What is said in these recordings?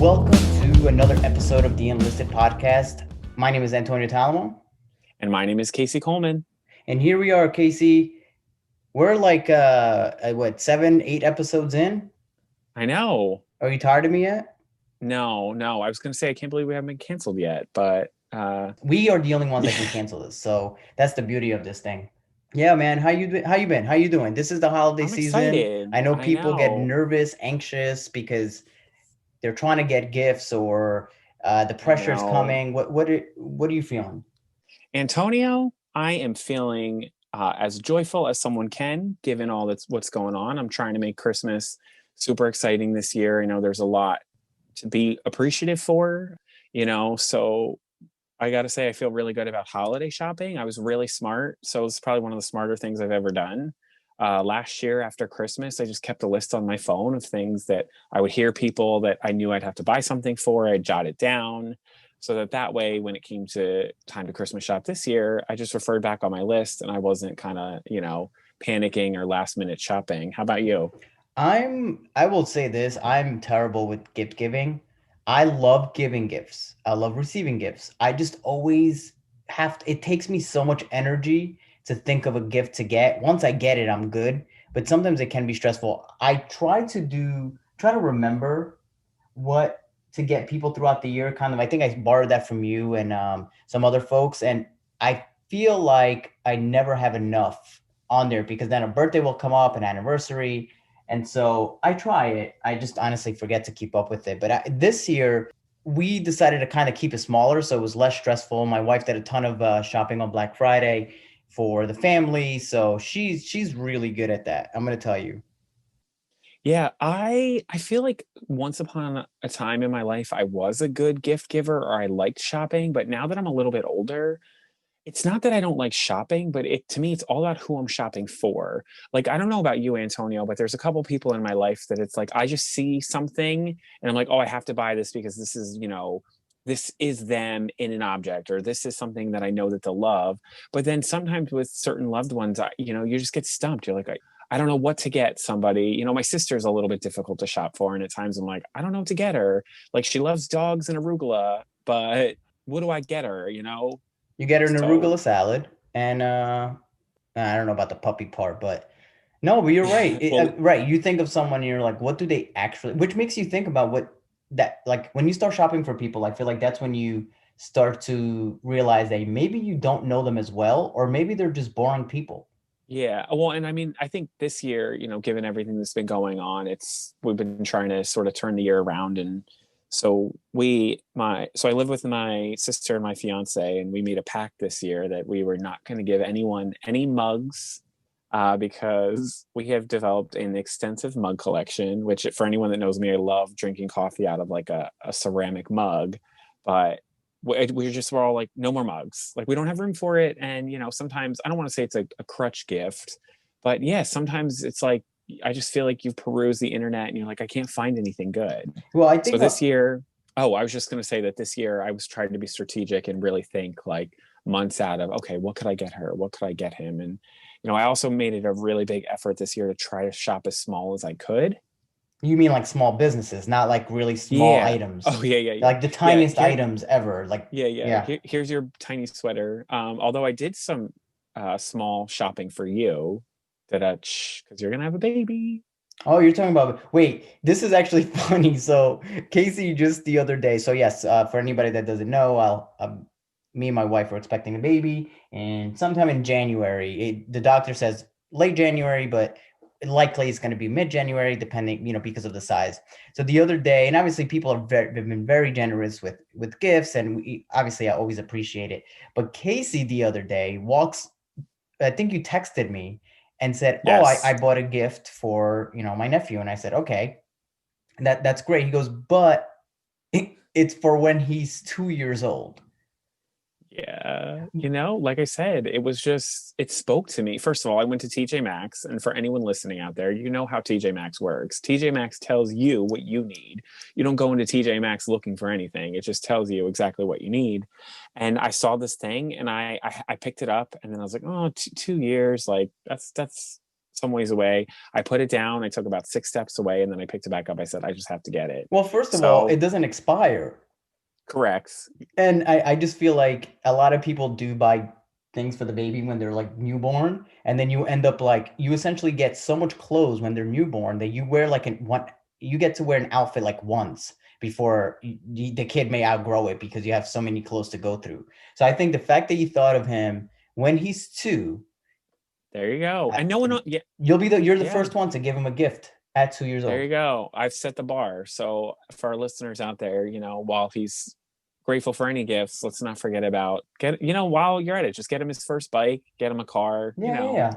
Welcome to another episode of the Enlisted Podcast. My name is Antonio Talamo. And my name is Casey Coleman. And here we are, Casey. We're like, 7, 8 episodes in? I know. Are you tired of me yet? No. I was going to say, I can't believe we haven't been canceled yet, but We are the only ones that can cancel this. So that's the beauty of this thing. Yeah, man. How you been? How you doing? This is the holiday I'm season. excited. I know I people get know. nervous, anxious because they're trying to get gifts or the I pressure is know. coming. What are you feeling? Antonio, I am feeling as joyful as someone can, given all that's what's going on. I'm trying to make Christmas super exciting this year. I know there's a lot to be appreciative for, so I got to say, I feel really good about holiday shopping. I was really smart. So it's probably one of the smarter things I've ever done. Last year after Christmas, I just kept a list on my phone of things that I would hear people that I knew I'd have to buy something for. I'd jot it down so that way, when it came to time to Christmas shop this year, I just referred back on my list and I wasn't kind of, panicking or last minute shopping. How about you? I will say this, I'm terrible with gift giving. I love giving gifts. I love receiving gifts. I just always it takes me so much energy to think of a gift to get. Once I get it, I'm good, but sometimes it can be stressful. I try to remember what to get people throughout the year. Kind of, I think I borrowed that from you and some other folks, and I feel like I never have enough on there because then a birthday will come up, an anniversary, and so I try it. I just honestly forget to keep up with it. But this year, we decided to kind of keep it smaller, so it was less stressful. My wife did a ton of shopping on Black Friday for the family, so she's really good at that. I'm gonna tell you. Yeah, I feel like once upon a time in my life I was a good gift giver or I liked shopping, but now that I'm a little bit older, it's not that I don't like shopping, but it to me it's all about who I'm shopping for. Like I don't know about you, Antonio, but there's a couple people in my life that it's like I just see something and I'm like, "Oh, I have to buy this because this is them in an object or this is something that I know that they'll love." But then sometimes with certain loved ones, you just get stumped. You're like, I don't know what to get somebody. My sister's a little bit difficult to shop for. And at times I'm like, I don't know what to get her. Like she loves dogs and arugula, but what do I get her, You get her an So arugula salad, and I don't know about the puppy part, but no, but you're right. well, Right. You think of someone and you're like, what do they actually, which makes you think about what that, like when you start shopping for people, I feel like that's when you start to realize that maybe you don't know them as well, or maybe they're just boring people. yeah. Well, and I mean, I think this year, given everything that's been going on, we've been trying to sort of turn the year around. And so I live with my sister and my fiance, and we made a pact this year that we were not going to give anyone any mugs because we have developed an extensive mug collection, which for anyone that knows me, I love drinking coffee out of like a ceramic mug. But we're all like, no more mugs. Like we don't have room for it. And, sometimes I don't want to say it's a crutch gift, but yeah, sometimes it's like, I just feel like you've perused the internet and you're like, I can't find anything good. Well, I So think this year, oh, I was just going to say that this year I was trying to be strategic and really think like months out of, okay, what could I get her? What could I get him? And, I also made it a really big effort this year to try to shop as small as I could. you mean like small businesses, not like really small Yeah. items, Oh, yeah. like the Yeah. tiniest items ever. Like, Yeah. yeah. Here's your tiny sweater. Although I did some small shopping for you that because you're gonna have a baby. Oh, you're talking about, wait, this is actually funny. So, Casey, just the other day. So, yes, for anybody that doesn't know, me and my wife are expecting a baby, and sometime in January, the doctor says late January, but likely it's going to be mid-January, depending, because of the size. So the other day, and obviously people have been very generous with gifts, and obviously I always appreciate it. But Casey the other day walks, I think you texted me and said, "Oh, I Yes. bought a gift for, my nephew." And I said, "Okay, that's great." He goes, "But it's for when he's 2 years old." Yeah, like I said, it spoke to me. First of all, I went to TJ Maxx, and for anyone listening out there, you know how TJ Maxx works. TJ Maxx tells you what you need. You don't go into TJ Maxx looking for anything. It just tells you exactly what you need. And I saw this thing, and I picked it up, and then I was like, oh, 2 years, like that's some ways away. I put it down. I took about 6 steps away, and then I picked it back up. I said, I just have to get it. Well, first of all, So it doesn't expire. correct. And I just feel like a lot of people do buy things for the baby when they're like newborn, and then you end up like you essentially get so much clothes when they're newborn that you wear like an one you get to wear an outfit like once before the kid may outgrow it because you have so many clothes to go through. So I think the fact that you thought of him when he's 2, There you go. I, And no one, yeah, you're the yeah. first one to give him a gift at 2 years There old. you go. I've set the bar. So for our listeners out there, while he's grateful for any gifts, let's not forget about while you're at it, just get him his first bike, get him a car, Yeah, yeah,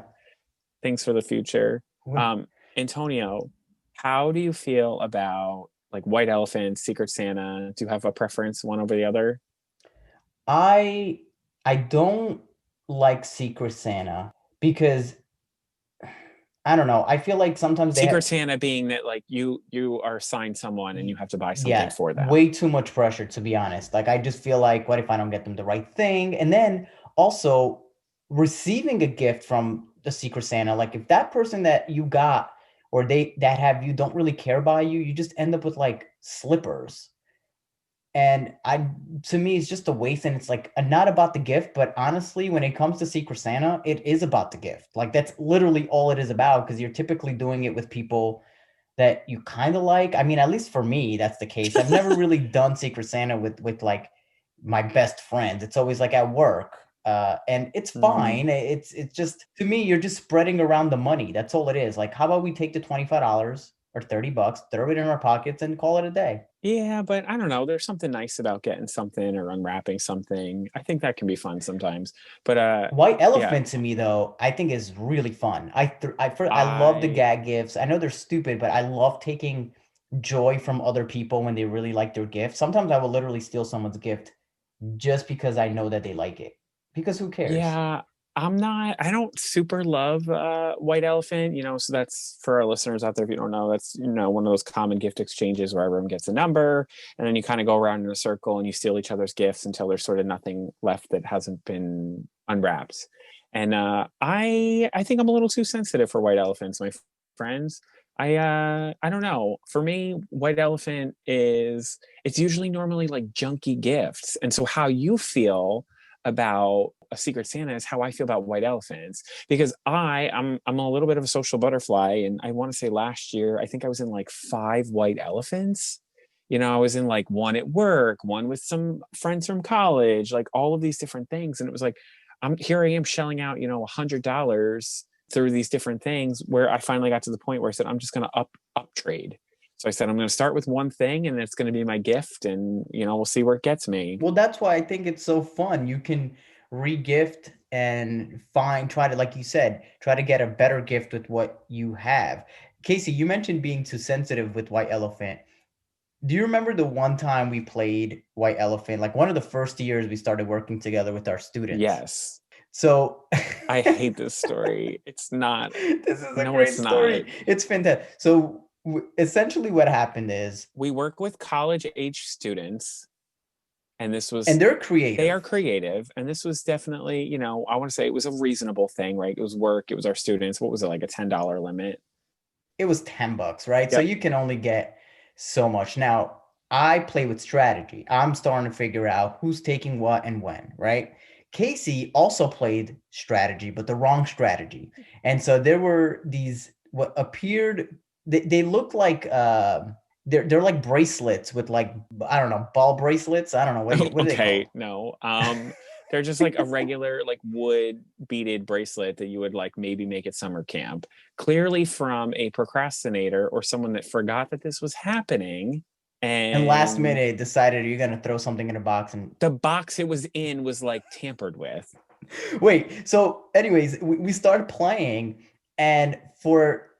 things for the future. yeah. Um, Antonio, how do you feel about like white elephant, Secret Santa? Do you have a preference one over the other? I I don't like Secret Santa because I don't know. I feel like sometimes they Secret have, Santa being that like you are assigned someone and you have to buy something yeah, for them. way too much pressure to be honest. Like I just feel like what if I don't get them the right thing? And then also receiving a gift from the Secret Santa, like if that person that you got or they that have you don't really care about you, you just end up with like slippers. And I to me it's just a waste and it's like not about the gift, but honestly when it comes to Secret Santa it is about the gift. Like that's literally all it is about because you're typically doing it with people that you kind of like. I mean, at least for me that's the case. I've never really done Secret Santa with like my best friends. It's always like at work, and it's Mm. fine. It's just to me you're just spreading around the money. That's all it is. Like how about we take the $25 or $30, throw it in our pockets and call it a day. Yeah, but I don't know. There's something nice about getting something or unwrapping something. I think that can be fun sometimes. But White yeah, Elephant to me though, I think is really fun. I love the I gag gifts. I know they're stupid, but I love taking joy from other people when they really like their gift. Sometimes I will literally steal someone's gift just because I know that they like it. Because who cares? yeah, I don't super love White Elephant, so that's for our listeners out there if you don't know, that's one of those common gift exchanges where everyone gets a number and then you kind of go around in a circle and you steal each other's gifts until there's sort of nothing left that hasn't been unwrapped. And I think I'm a little too sensitive for White Elephants, my friends. I don't know. For me, White Elephant is it's usually normally like junky gifts. And so how you feel about a Secret Santa is how I feel about white elephants because I'm a little bit of a social butterfly and I want to say last year I think I was in like 5 white elephants. I was in like one at work, one with some friends from college, like all of these different things, and it was like I am shelling out $100 through these different things where I finally got to the point where I said I'm just going to up trade. So I said I'm going to start with one thing and it's going to be my gift, and we'll see where it gets me. Well, that's why I think it's so fun. You can regift and try to, like you said, try to get a better gift with what you have. Casey, you mentioned being too sensitive with White Elephant. Do you remember the one time we played White Elephant? Like one of the first years we started working together with our students. Yes. So I hate this story. It's not. this is a No, great it's not. story. It's fantastic. So essentially what happened is, We work with college age students, and and they're they are creative. creative. And this was definitely, I want to say it was a reasonable thing, right? It was work, it was our students. What was it, like a $10 limit? It was $10, right? So Yep. you can only get so much. Now, I play with strategy. I'm starting to figure out who's taking what and when, right? Casey also played strategy, but the wrong strategy. And so there were these what appeared they look like they're like bracelets with like I don't know, ball bracelets. I don't know what are they Okay, called? no. They're just like a regular like wood beaded bracelet that you would like maybe make at summer camp. Clearly from a procrastinator or someone that forgot that this was happening. And last And minute decided you're gonna throw something in a box and the box it was in was like tampered with. wait. So, anyways, we started playing, and for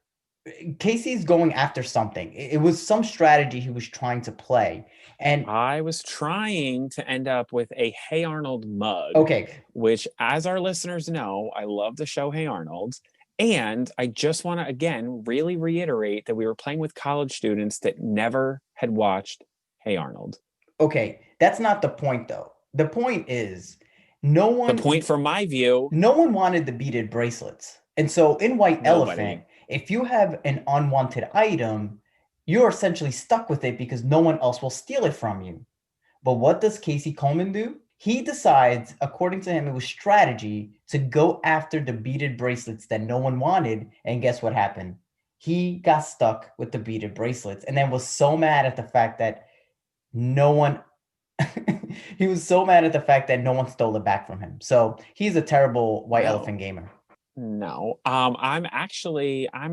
Casey's going after something. It was some strategy he was trying to play. And I was trying to end up with a Hey Arnold mug, okay, which, as our listeners know, I love the show Hey Arnold. And I just want to, again, really reiterate that we were playing with college students that never had watched Hey Arnold. okay, that's not the point though. The point is no The one point from my view, no one wanted the beaded bracelets. And so in White Elephant, Nobody. if you have an unwanted item, you're essentially stuck with it because no one else will steal it from you. But what does Casey Coleman do? He decides, according to him, it was strategy to go after the beaded bracelets that no one wanted. And guess what happened? He got stuck with the beaded bracelets and then was so mad at the fact that no one he was so mad at the fact that no one stole it back from him. So he's a terrible white No. elephant gamer. No, I'm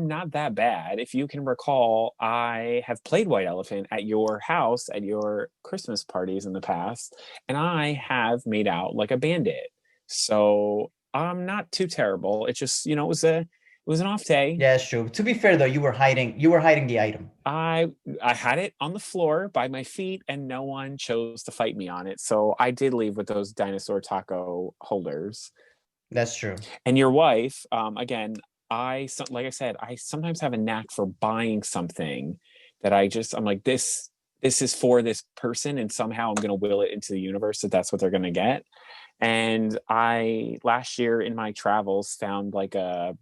not that bad. If you can recall, I have played White Elephant at your house at your Christmas parties in the past, and I have made out like a bandit. So I'm not too terrible. It just, it was an off day. Yeah, it's true. To be fair though, you were hiding the item. I I had it on the floor by my feet, and no one chose to fight me on it. So I did leave with those dinosaur taco holders. That's true. And your wife, again, like I said, I sometimes have a knack for buying something that I'm like, this is for this person, and somehow I'm going to will it into the universe that that's what they're going to get. And I last year in my travels found it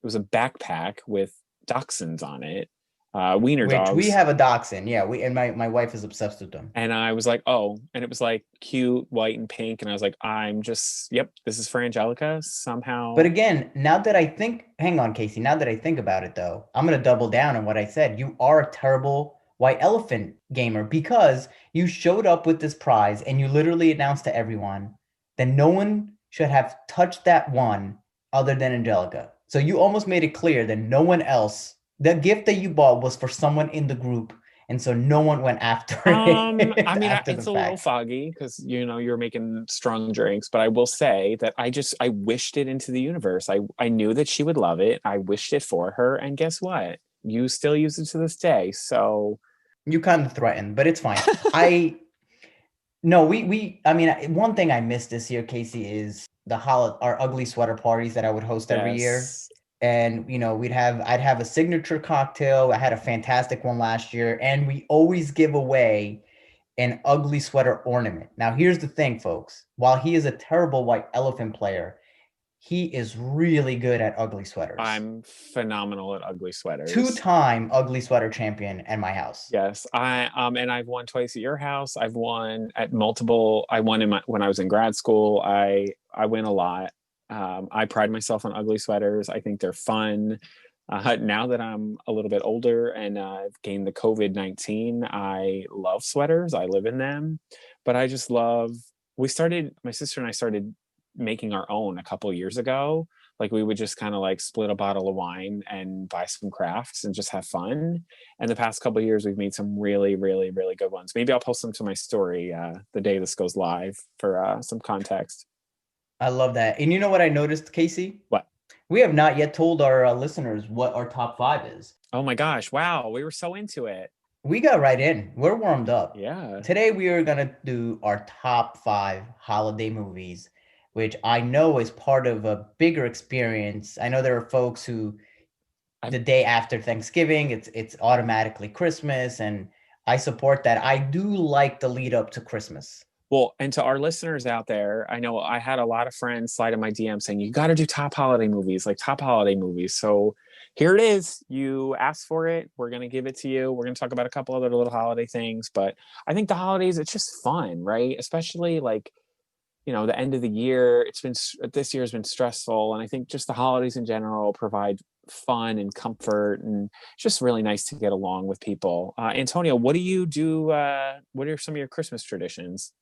was a backpack with dachshunds on it, wiener Which we dogs. have a dachshund. Yeah, we and my wife is obsessed with them. And I was like, oh, and it was like cute, white and pink. And I was like, yep, this is for Angelica. But Somehow, again, hang on, Casey. Now that I think about it, though, I'm going to double down on what I said. You are a terrible white elephant gamer because you showed up with this prize and you literally announced to everyone that no one should have touched that one other than Angelica. So you almost made it clear that no one else, the gift that you bought was for someone in the group. And so no one went after I it mean, after the it's a little fact. foggy because you're making strong drinks, but I will say that I wished it into the universe. I knew that she would love it. I wished it for her, and guess what? You still use it to this day. So, You kind of threatened, but it's fine. I No, I mean, one thing I missed this year, Casey, is our ugly sweater parties that I would host every year. yes, And I'd have a signature cocktail. I had a fantastic one last year, and we always give away an ugly sweater ornament. Now, here's the thing, folks. While he is a terrible white elephant player, he is really good at ugly sweaters. I'm phenomenal at ugly sweaters. Two-time ugly sweater champion at my house. Yes, and I've won twice at your house. I've won at multiple. I won when I was in grad school. I win a lot. I pride myself on ugly sweaters. I think they're fun. Now that I'm a little bit older and I've gained the COVID-19, I love sweaters. I live in them, but I just love. My sister and I started making our own a couple years ago. Like we would just kind of like split a bottle of wine and buy some crafts and just have fun. And the past couple of years, we've made some really, really, really good ones. Maybe I'll post them to my story the day this goes live for some context. I love that. And you know what I noticed, Casey? What? We have not yet told our listeners what our top five is. Oh my gosh! Wow, we were so into it. We got right in. We're warmed up. Yeah. Today we are gonna do our top five holiday movies, which I know is part of a bigger experience. I know there are folks who I the day after Thanksgiving, it's automatically Christmas, and I support that. I do like the lead up to Christmas. Well, and to our listeners out there, I know I had a lot of friends slide in my DM saying, you got to do top holiday movies, like top holiday movies. So here it is. You asked for it. We're going to give it to you. We're going to talk about a couple other little holiday things. But I think the holidays, it's just fun, right? Especially like, the end of the year. This year has been stressful. And I think just the holidays in general provide fun and comfort. And it's just really nice to get along with people. Antonio, what do you do? What are some of your Christmas traditions?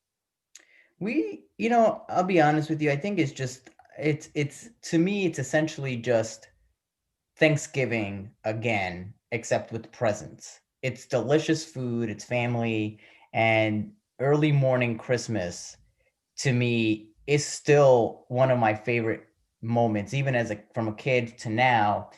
I'll be honest with you. I think it's to me, it's essentially just Thanksgiving again, except with presents. It's delicious food, it's family, and early morning Christmas to me is still one of my favorite moments, even from a kid to now.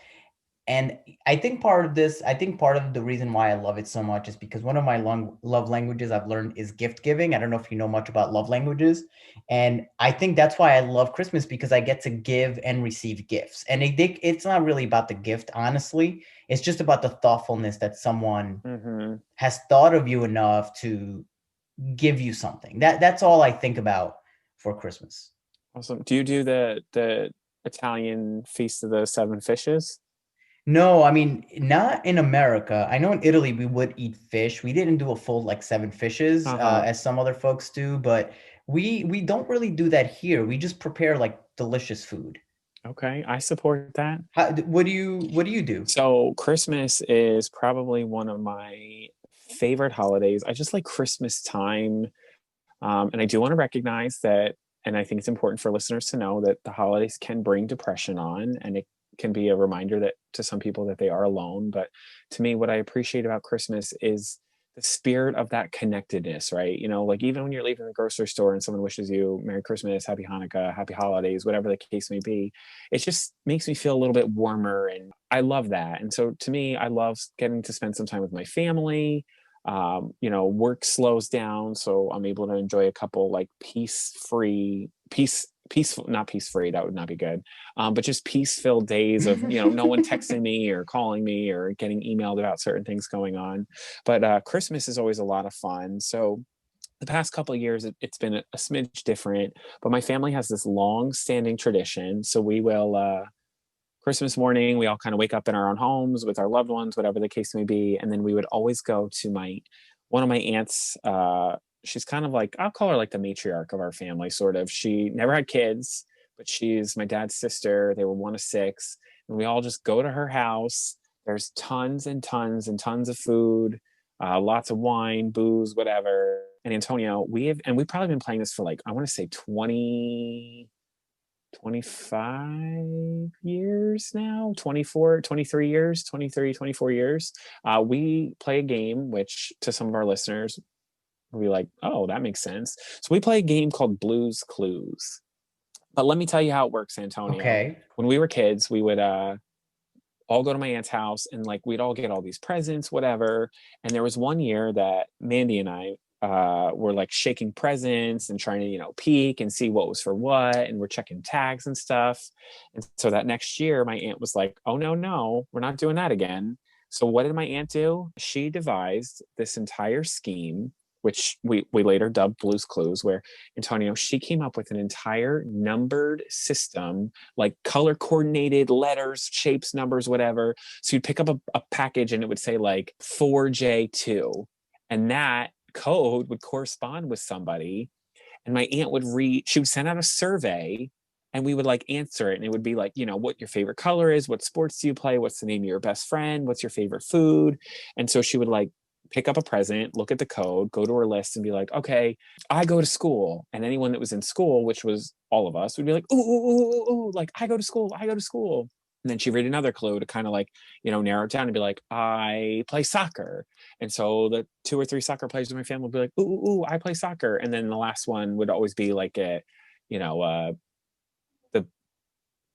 And I think part of the reason why I love it so much is because one of my love languages I've learned is gift giving. I don't know if you know much about love languages. And I think that's why I love Christmas because I get to give and receive gifts. And it's not really about the gift, honestly. It's just about the thoughtfulness that someone Mm-hmm. has thought of you enough to give you something. That's all I think about for Christmas. Awesome. Do you do the Italian Feast of the Seven Fishes? No, I mean, not in America. I know in Italy we would eat fish. We didn't do a full like seven fishes, Uh-huh. as some other folks do, but we don't really do that here. We just prepare like delicious food. Okay, I support that. What do you do? So Christmas is probably one of my favorite holidays. I just like Christmas time. And I do want to recognize that, and I think it's important for listeners to know that the holidays can bring depression on, and it can be a reminder that to some people that they are alone. But to me, what I appreciate about Christmas is the spirit of that connectedness, right? You know, like even when you're leaving the grocery store and someone wishes you Merry Christmas, Happy Hanukkah, Happy Holidays, whatever the case may be, it just makes me feel a little bit warmer. And I love that. And so to me, I love getting to spend some time with my family. You know, work slows down, so I'm able to enjoy a couple like peaceful, not peace free, that would not be good, but just peace filled days of, you know, no one texting me or calling me or getting emailed about certain things going on. But Christmas is always a lot of fun. So the past couple of years, it's been a smidge different, but my family has this long standing tradition. So we will Christmas morning, we all kind of wake up in our own homes with our loved ones, whatever the case may be. And then we would always go to one of my aunts. She's kind of like, I'll call her like the matriarch of our family, sort of. She never had kids, but she's my dad's sister. They were one of six. And we all just go to her house. There's tons and tons and tons of food, lots of wine, booze, whatever. And Antonio, we've probably been playing this for like, I want to say 25 years now, 24, 23 years, 23, 24 years. We play a game which to some of our listeners will be like, oh, that makes sense. So we play a game called Blues Clues. But let me tell you how it works, Antonio. Okay. When we were kids, we would all go to my aunt's house and like we'd all get all these presents, whatever. And there was one year that Mandy and I were like shaking presents and trying to, you know, peek and see what was for what. And we're checking tags and stuff. And so that next year, my aunt was like, oh, no, no, we're not doing that again. So what did my aunt do? She devised this entire scheme, which we later dubbed Blues Clues, where Antonio, she came up with an entire numbered system, like color coordinated letters, shapes, numbers, whatever. So you'd pick up a package and it would say like 4J2. And that code would correspond with somebody. And my aunt would she would send out a survey and we would like answer it. And it would be like, you know, what your favorite color is, what sports do you play, what's the name of your best friend, what's your favorite food. And so she would like pick up a present, look at the code, go to her list and be like, okay, I go to school. And anyone that was in school, which was all of us, would be like, ooh, ooh, ooh, ooh, ooh, like I go to school, I go to school. And then she'd read another clue to kind of like, you know, narrow it down and be like, I play soccer. And so the two or three soccer players in my family would be like, ooh, ooh, ooh, I play soccer. And then the last one would always be like you know, the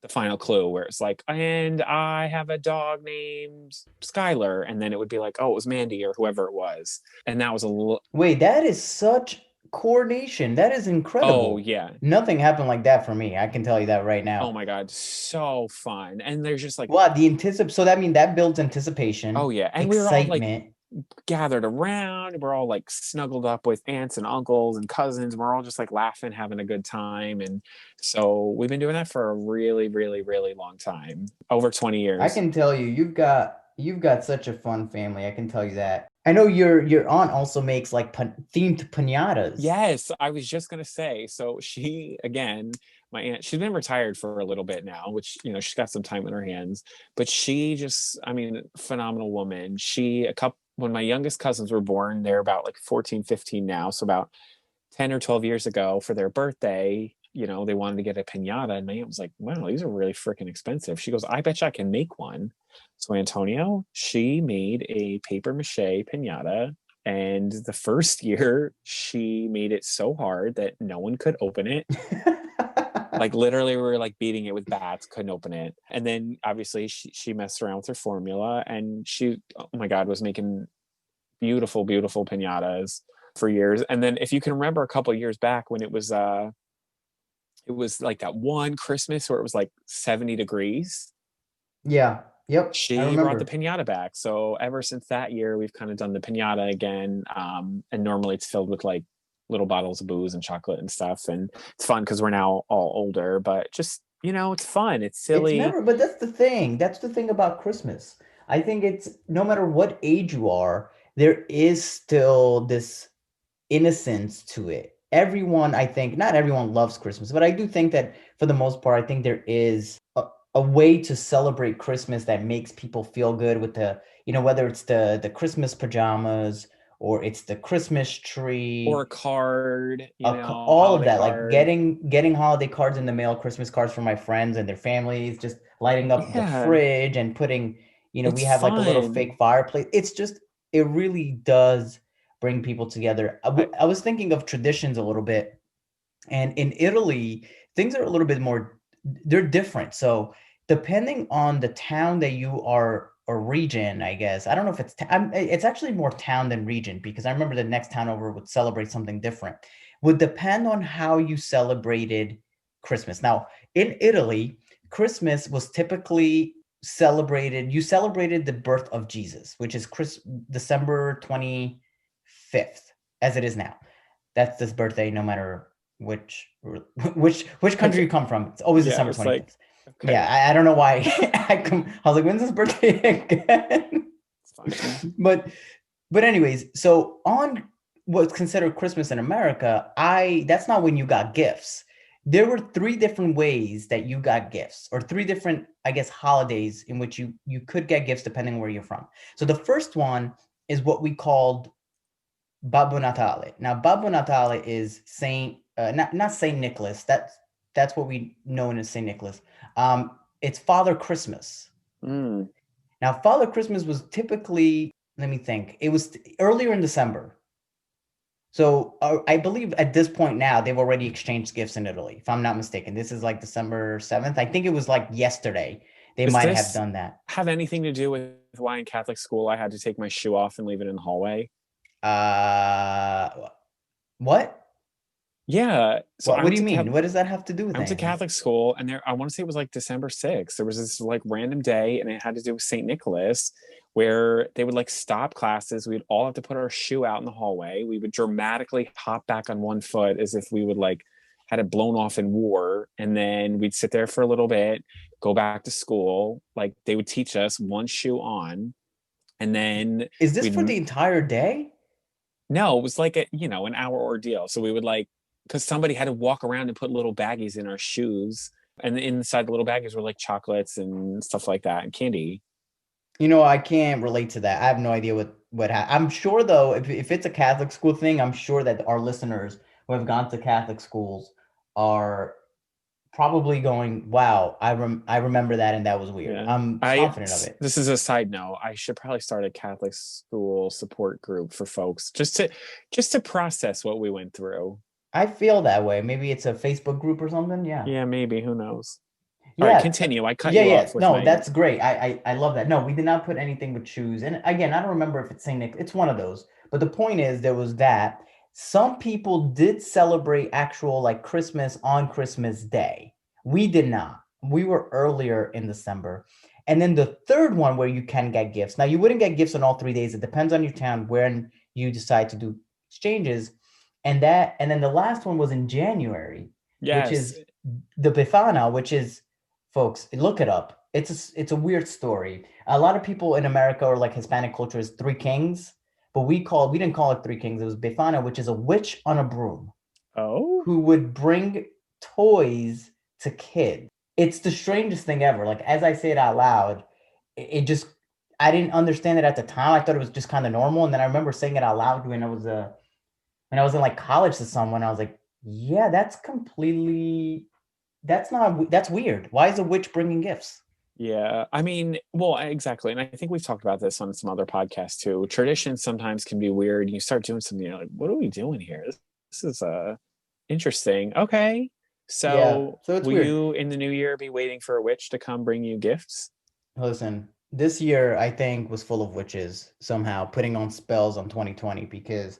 the final clue where it's like, and I have a dog named Skylar, and then it would be like, oh, it was Mandy or whoever it was, and that was Wait, that is such coordination. That is oh incredible. yeah, Nothing happened like that for me. I can tell you that right oh now. my god, so fun, and there's just like, Well, so that means that builds oh anticipation, yeah, and we were all like excitement. gathered around. We're all like snuggled up with aunts and uncles and cousins. We're all just like laughing, having a good time. And so we've been doing that for a really, really, really long time, over 20 I years. can tell you, you've got such a fun family. I can tell you that. I know your aunt also makes like themed pinatas. Yes, I was just gonna say. So she, again, my aunt, she's been retired for a little bit now, which, you know, she's got some time in her hands. But she just, I mean, phenomenal woman. She, a couple, when my youngest cousins were born, they're about like 14, 15 now. So about 10 or 12 years ago for their birthday, you know, they wanted to get a pinata. And my aunt was like, wow, these are really freaking expensive. She goes, I bet you I can make one. So Antonio, she made a paper mache pinata. And the first year, she made it so hard that no one could open it. Like literally, we were like beating it with bats, couldn't open it. And then obviously, she messed around with her formula, and she, oh my god, was making beautiful, beautiful pinatas for years. And then if you can remember a couple of years back when it was like that one Christmas where it was like 70 degrees, Yeah. Yep. I she brought the remember. pinata back. So ever since that year, we've kind of done the pinata again. And normally it's filled with like little bottles of booze and chocolate and stuff. And it's fun because we're now all older, but just, it's fun. It's It's silly. never, but that's the thing. That's the thing about Christmas. I think it's no matter what age you are, there is still this innocence to it. Everyone, I think, not everyone loves Christmas, but I do think that for the most part, I think there is a way to celebrate Christmas that makes people feel good with whether it's the Christmas pajamas or it's the Christmas Or a tree, card, all of holiday that, like card. getting holiday cards in the mail, Christmas cards for my friends and their families, just lighting up the Yeah, fridge and putting, we it's have like a little fun. fake fireplace. It's just, it really does bring people together. I, I was thinking of traditions a little bit, and in Italy, things are a little bit more, they're different. So depending on the town that you are, or region, I guess. I don't know if it's actually more town than region, because I remember the next town over would celebrate something different. Would depend on how you celebrated Christmas. Now, in Italy, Christmas was typically celebrated, you celebrated the birth of Jesus, which is December 25th, as it is now. That's this birthday, no matter which which country okay, you come from. It's always yeah, I December was like, 25th. Yeah, okay, I don't know why. I was like, when's this birthday again? it's fine. but anyways, so on what's considered Christmas in America, I that's not when you got gifts. There were three different ways that you got gifts, or three different, I guess, holidays in which you could get gifts depending where you're from. So the first one is what we called Babbo Natale. Now, Babbo Natale is Saint, not Saint Nicholas. That's what we know as Saint Nicholas. It's Father Christmas. Mm. Now, Father Christmas was typically, let me think, it was earlier in December. So I believe at this point now they've already exchanged gifts in Italy, if I'm not mistaken. This is like December 7th. I think it was like yesterday. They Does might have this done that. have anything to do with why in Catholic school I had to take my shoe off and leave it in the hallway? Uh, what? Yeah. So What do you mean? What does that have to do with I went to anything? Catholic school, and I want to say it was like December 6th. There was this like random day, and it had to do with St. Nicholas, where they would like stop classes. We'd all have to put our shoe out in the hallway. We would dramatically hop back on one foot as if we would like had it blown off in war. And then we'd sit there for a little bit, go back to school. Like they would teach us one shoe on, and then Is this for the we'd entire day? no, it was like an hour ordeal. So we would like, because somebody had to walk around and put little baggies in our shoes. And inside the little baggies were like chocolates and stuff like that and candy. I can't relate to that. I have no idea I'm sure though, if it's a Catholic school thing, I'm sure that our listeners who have gone to Catholic schools are probably going, "Wow, I remember that and that was weird." Yeah. I'm confident of it. This is a side note. I should probably start a Catholic school support group for folks just to process what we went through. I feel that way. Maybe it's a Facebook group or something. Yeah. Yeah, maybe. Who knows? All right, Yeah, continue. I cut yeah, you yeah. off with No, my that's great. I love that. No, we did not put anything with shoes. And again, I don't remember if it's Saint Nick. It's one of those. But the point is, there was that. Some people did celebrate actual like Christmas on Christmas Day. We did not. We were earlier in December. And then the third one where you can get gifts. Now, you wouldn't get gifts on all 3 days. It depends on your town when you decide to do exchanges. And then the last one was in January, which yes. is the Befana, which is, folks, look it up. It's a weird story. A lot of people in America or like Hispanic culture is Three Kings, but we didn't call it Three Kings. It was Befana, which is a witch on a broom Oh, who would bring toys to kids. It's the strangest thing ever. Like as I say it out loud, it just, I didn't understand it at the time. I thought it was just kind of normal, and then I remember saying it out loud when I was in like college to someone. I was like, yeah, that's weird. Why is a witch bringing gifts? yeah. I mean, well, exactly. And I think we've talked about this on some other podcasts too. Traditions sometimes can be weird. You start doing something, you're like, what are we doing here? This is interesting. Okay. Yeah, So so it's will weird. you in the new year be waiting for a witch to come bring you gifts? Listen, this year I think was full of witches somehow putting on spells on 2020, because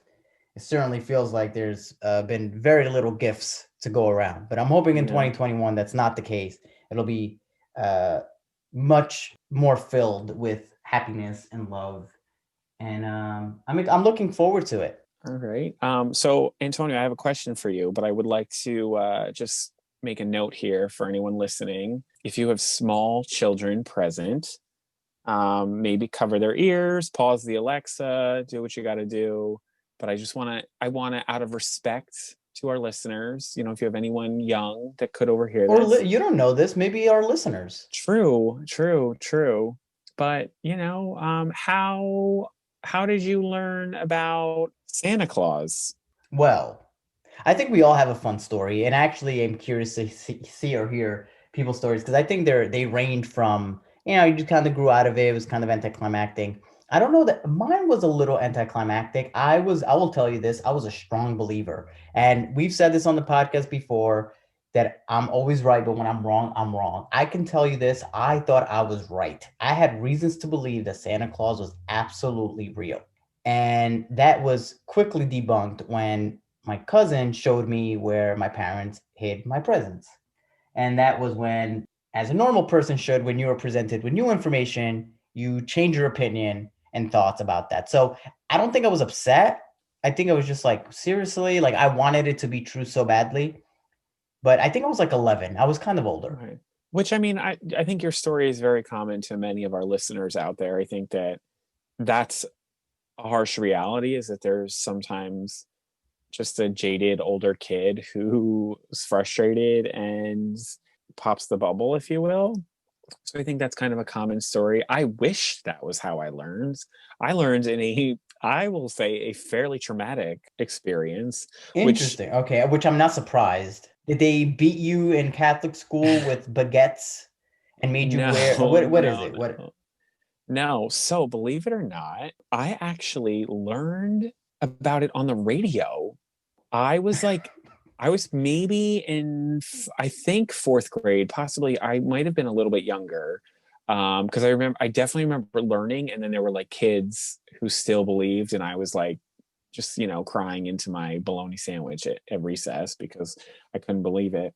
it certainly feels like there's been very little gifts to go around. But I'm hoping in Yeah. 2021 that's not the case. It'll be uh, much more filled with happiness and love, and I'm looking forward to it. All right. So Antonio, I have a question for you, but I would like to just make a note here for anyone listening. If you have small children present, maybe cover their ears, pause the Alexa, do what you got to do. But I want to, out of respect to our listeners, if you have anyone young that could overhear Or this, you don't know this, maybe our listeners. true, true, true. But how did you learn about Santa Claus? Well, I think we all have a fun story, and actually, I'm curious to see or hear people's stories because I think they range from you just kind of grew out of it. It was kind of anticlimactic. I don't know that mine was a little anticlimactic. I will tell you this. I was a strong believer, and we've said this on the podcast before that I'm always right, but when I'm wrong, I'm wrong. I can tell you this. I thought I was right. I had reasons to believe that Santa Claus was absolutely real. And that was quickly debunked when my cousin showed me where my parents hid my presents. And that was when, as a normal person should, when you are presented with new information, you change your opinion and thoughts about that. So I don't think I was upset. I think I was just like, seriously, like I wanted it to be true so badly. But I think I was like 11. I was kind of older. Right. Which I mean, I think your story is very common to many of our listeners out there. I think that that's a harsh reality is that there's sometimes just a jaded older kid who's frustrated and pops the bubble, if you will. So I think that's kind of a common story. I wish that was how I learned. I learned in I will say, a fairly traumatic experience, which Interesting. Okay, which I'm not surprised. Did they beat you in Catholic school with baguettes and made you no, wear what is no, it? What no. No, so believe it or not, I actually learned about it on the radio. I was like, I was maybe in, I think fourth grade, possibly. I might have been a little bit younger. Because I definitely remember learning, and then there were like kids who still believed, and I was like, just crying into my bologna sandwich at recess because I couldn't believe it.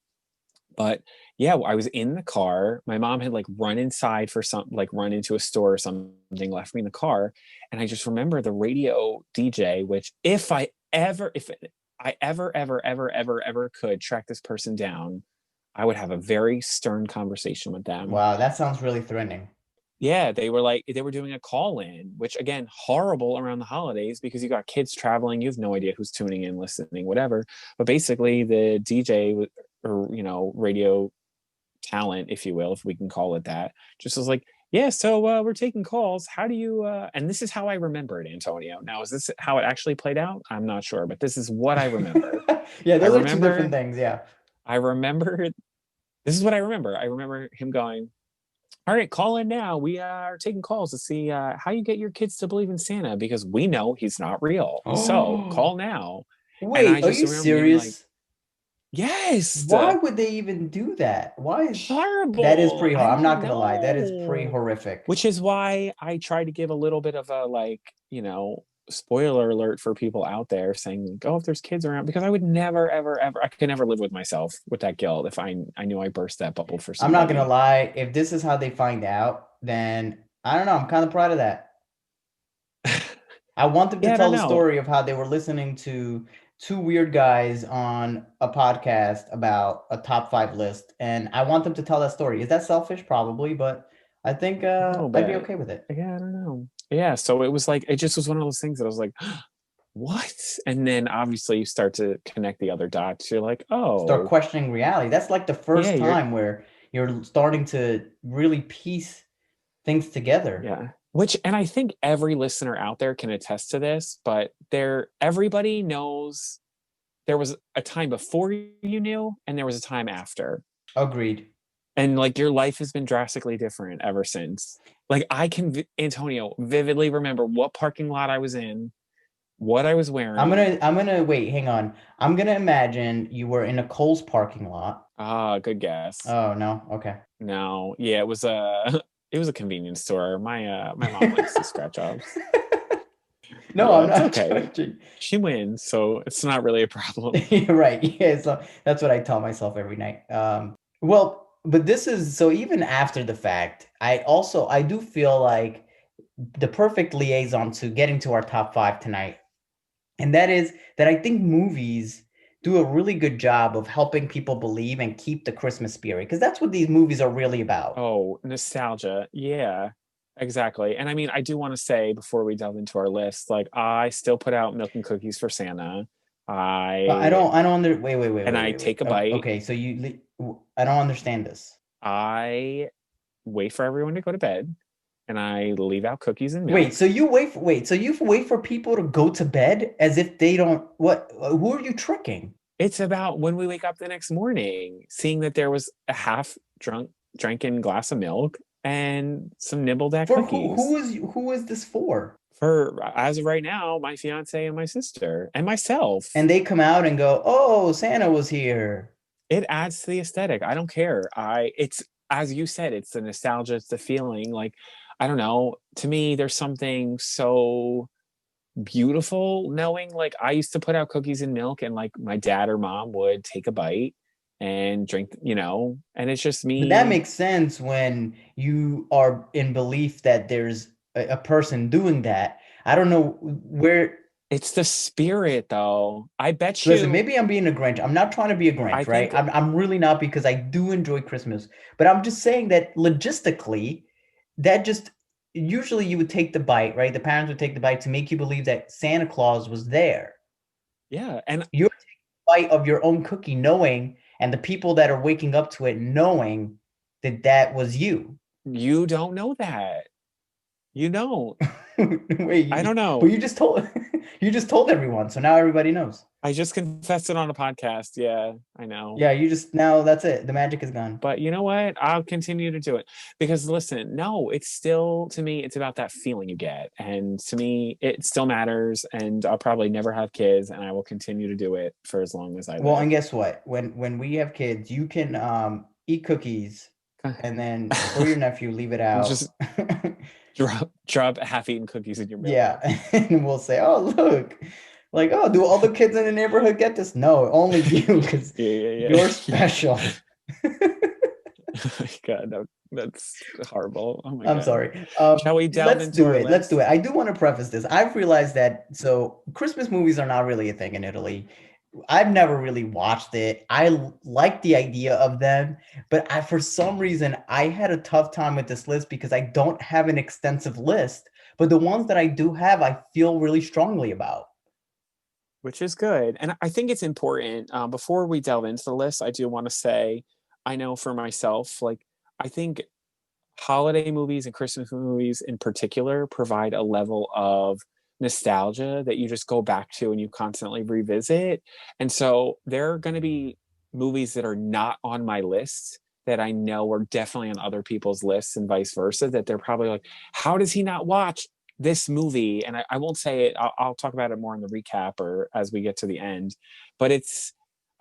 But yeah, I was in the car. My mom had like run inside for some, like run into a store or something, left me in the car. And I just remember the radio DJ, which if I ever could track this person down, I would have a very stern conversation with them. wow, that sounds really threatening. Yeah, they were doing a call in, which again, horrible around the holidays because you got kids traveling, you have no idea who's tuning in, listening, whatever. But basically, the DJ or radio talent, if you will, if we can call it that, just was like, yeah, so we're taking calls. How do you? And this is how I remember it, Antonio. Now, is this how it actually played out? I'm not sure, but this is what I remember. Yeah, I those are two different remember, things. Yeah. I remember. This is what I remember. I remember him going, all right, call in now. We are taking calls to see how you get your kids to believe in Santa because we know he's not real. So Oh, call now. And I wait, are just you remember being like, serious? yes, Why would they even do that? Why is that is horrible. pretty I hard. I'm don't not gonna lie. That is pretty know. horrific. Which is why I try to give a little bit of a like, spoiler alert for people out there saying, oh, if there's kids around, because I would never, ever, ever, I could never live with myself with that guilt if I knew I burst that bubble for I'm not gonna somebody. lie. If this is how they find out, then I don't know. I'm kind of proud of that. I want them to Yeah, I don't tell the know. story of how they were listening to two weird guys on a podcast about a top five list, and I want them to tell that story. Is that selfish? Probably, but I think A little I'd be bit. okay with it. Yeah, I don't know. Yeah, so it was like it just was one of those things that I was like, what? And then obviously you start to connect the other dots. You're like, Start oh, questioning reality. That's like the yeah, first time where you're starting to really piece things together. yeah. Which and I think every listener out there can attest to this, but everybody knows there was a time before you knew and there was a time after. Agreed. And like your life has been drastically different ever since. Like I can Antonio vividly remember what parking lot I was in, what I was wearing. I'm gonna wait, hang on. I'm gonna imagine you were in a Kohl's parking lot. Ah, good guess. Oh no, okay. No, yeah, it was a it was a convenience store. My mom likes these scratch offs. No, Yeah, I'm it's not okay. judging. She wins, so it's not really a problem. You're right. Yeah, so that's what I tell myself every night. Well, but this is so even after the fact, I do feel like the perfect liaison to getting to our top five tonight, and that is that I think movies do a really good job of helping people believe and keep the Christmas spirit because that's what these movies are really about. Oh, nostalgia. Yeah, exactly. And I mean, I do want to say before we delve into our list, like I still put out milk and cookies for Santa. But I I don't wait, and I take a bite. Okay, so I don't understand this. I wait for everyone to go to bed and I leave out cookies and Wait, milk. so you wait for people to go to bed as if they don't what who are you tricking? It's about when we wake up the next morning, seeing that there was a half drinking glass of milk and some nibbled at For cookies. who is this for? For as of right now, my fiance and my sister and myself. And they come out and go, "Oh, Santa was here." It adds to the aesthetic. I don't care. I it's as you said, it's the nostalgia, it's the feeling. Like, I don't know. To me, there's something so beautiful knowing like I used to put out cookies and milk and like my dad or mom would take a bite and drink, and it's just But that me. makes sense when you are in belief that there's a person doing that. I don't know where. It's the spirit though. I bet Listen, you maybe I'm being a Grinch. I'm not trying to be a I Grinch, right? think I'm really not because I do enjoy Christmas. But I'm just saying that logistically, that just usually you would take the bite, right? The parents would take the bite to make you believe that Santa Claus was there. yeah, and You're taking a bite of your own cookie, knowing, and the people that are waking up to it knowing that that was you. you don't know that. You don't. Wait, I don't but know. you just told you just told everyone, so now everybody knows. I just confessed it on a podcast. Yeah, I know. Yeah, you just now that's it. The magic is gone. But you know what? I'll continue to do it because listen, no, it's still to me, it's about that feeling you get. And to me, it still matters. And I'll probably never have kids and I will continue to do it for as long as I Well, live. and guess what? When we have kids, you can eat cookies, and then for your nephew, leave it Just out. drop half-eaten cookies in your Yeah, mailbox. and we'll say, "Oh, look, like, oh, do all the kids in the neighborhood get this?" No, only you, because Yeah, yeah, you're yeah. special. Oh my God, no, that's horrible. Oh my I'm God. sorry. Shall we delve Let's into do our it. Let's do list? it. I do want to preface this. I've realized that so Christmas movies are not really a thing in Italy. I've never really watched it. Like the idea of them, but for some reason I had a tough time with this list because I don't have an extensive list. But the ones that I do have, I feel really strongly about. Which is good. And I think it's important. Before we delve into the list, I do want to say, I know for myself, like, I think holiday movies and Christmas movies in particular provide a level of nostalgia that you just go back to and you constantly revisit. And so there are going to be movies that are not on my list that I know are definitely on other people's lists and vice versa, that they're probably like, how does he not watch this movie? And I won't say it, I'll talk about it more in the recap or as we get to the end. But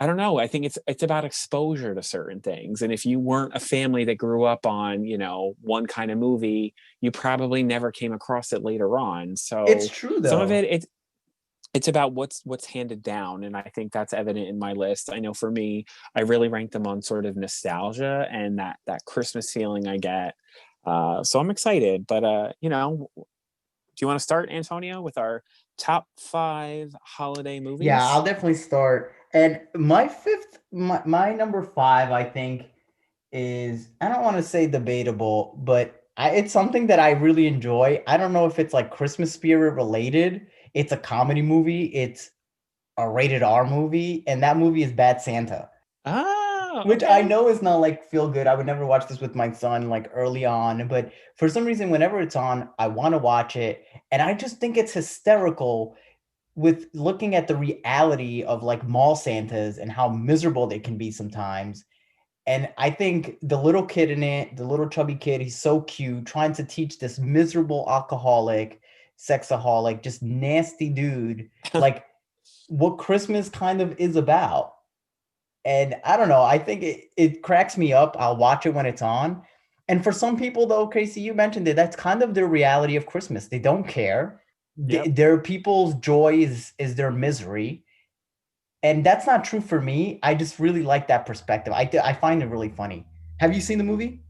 I don't know. I think it's about exposure to certain things. And if you weren't a family that grew up on, one kind of movie, you probably never came across it later on. It's So true some of though. it's about what's handed down. And I think that's evident in my list. I know for me, I really rank them on sort of nostalgia and that Christmas feeling I get. So I'm excited. But do you want to start, Antonio, with our top five holiday Yeah, movies? I'll definitely start. And my number five, I think, is I don't want to say debatable, but it's something that I really enjoy. I don't know if it's like Christmas spirit related. It's a comedy movie. It's a rated R movie, and that movie is Bad Santa, Ah, which I okay. know is not like feel good. I would never watch this with my son like early on, but for some reason, whenever it's on, I want to watch it, and I just think it's hysterical with looking at the reality of like mall Santas and how miserable they can be sometimes. And I think the little kid in it, the little chubby kid, he's so cute, trying to teach this miserable alcoholic, sexaholic, just nasty dude, like what Christmas kind of is about. And I don't know, I think it cracks me up. I'll watch it when it's on. And for some people, though, Casey, you mentioned it, that's kind of their reality of Christmas. They don't care. Yep. Their people's joy is their misery, and that's not true for me. I just really like that perspective. I find it really funny. Have you seen the movie?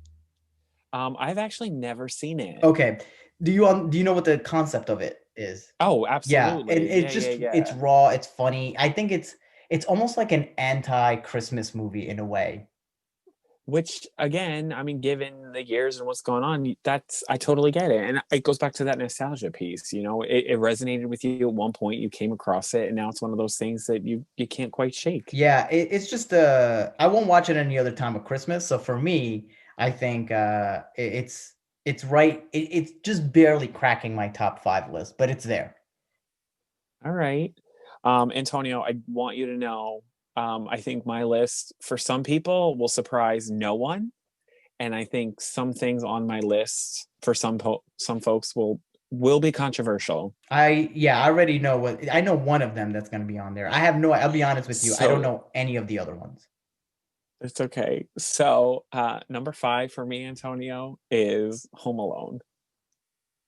I've actually never seen it. Okay. Do you know what the concept of it is? Oh, Yeah, and absolutely. it's Yeah, yeah, just it's yeah. raw, it's funny. I think It's almost like an anti-Christmas movie in a way. Which again, I mean, given the years and what's going on, that's I totally get it. And it goes back to that nostalgia piece. It resonated with you at one point, you came across it, and now it's one of those things that you can't quite shake. Yeah, it's just I won't watch it any other time of Christmas. So for me, I think it's right. It's just barely cracking my top five list, but it's there. All right. Antonio, I want you to know, I think my list for some people will surprise no one. And I think some things on my list for some folks will be controversial. I already know what I know one of them that's going to be on there. I have no I'll be honest with you. I don't So know any of the other ones. it's okay. So number five for me, Antonio, is Home Alone.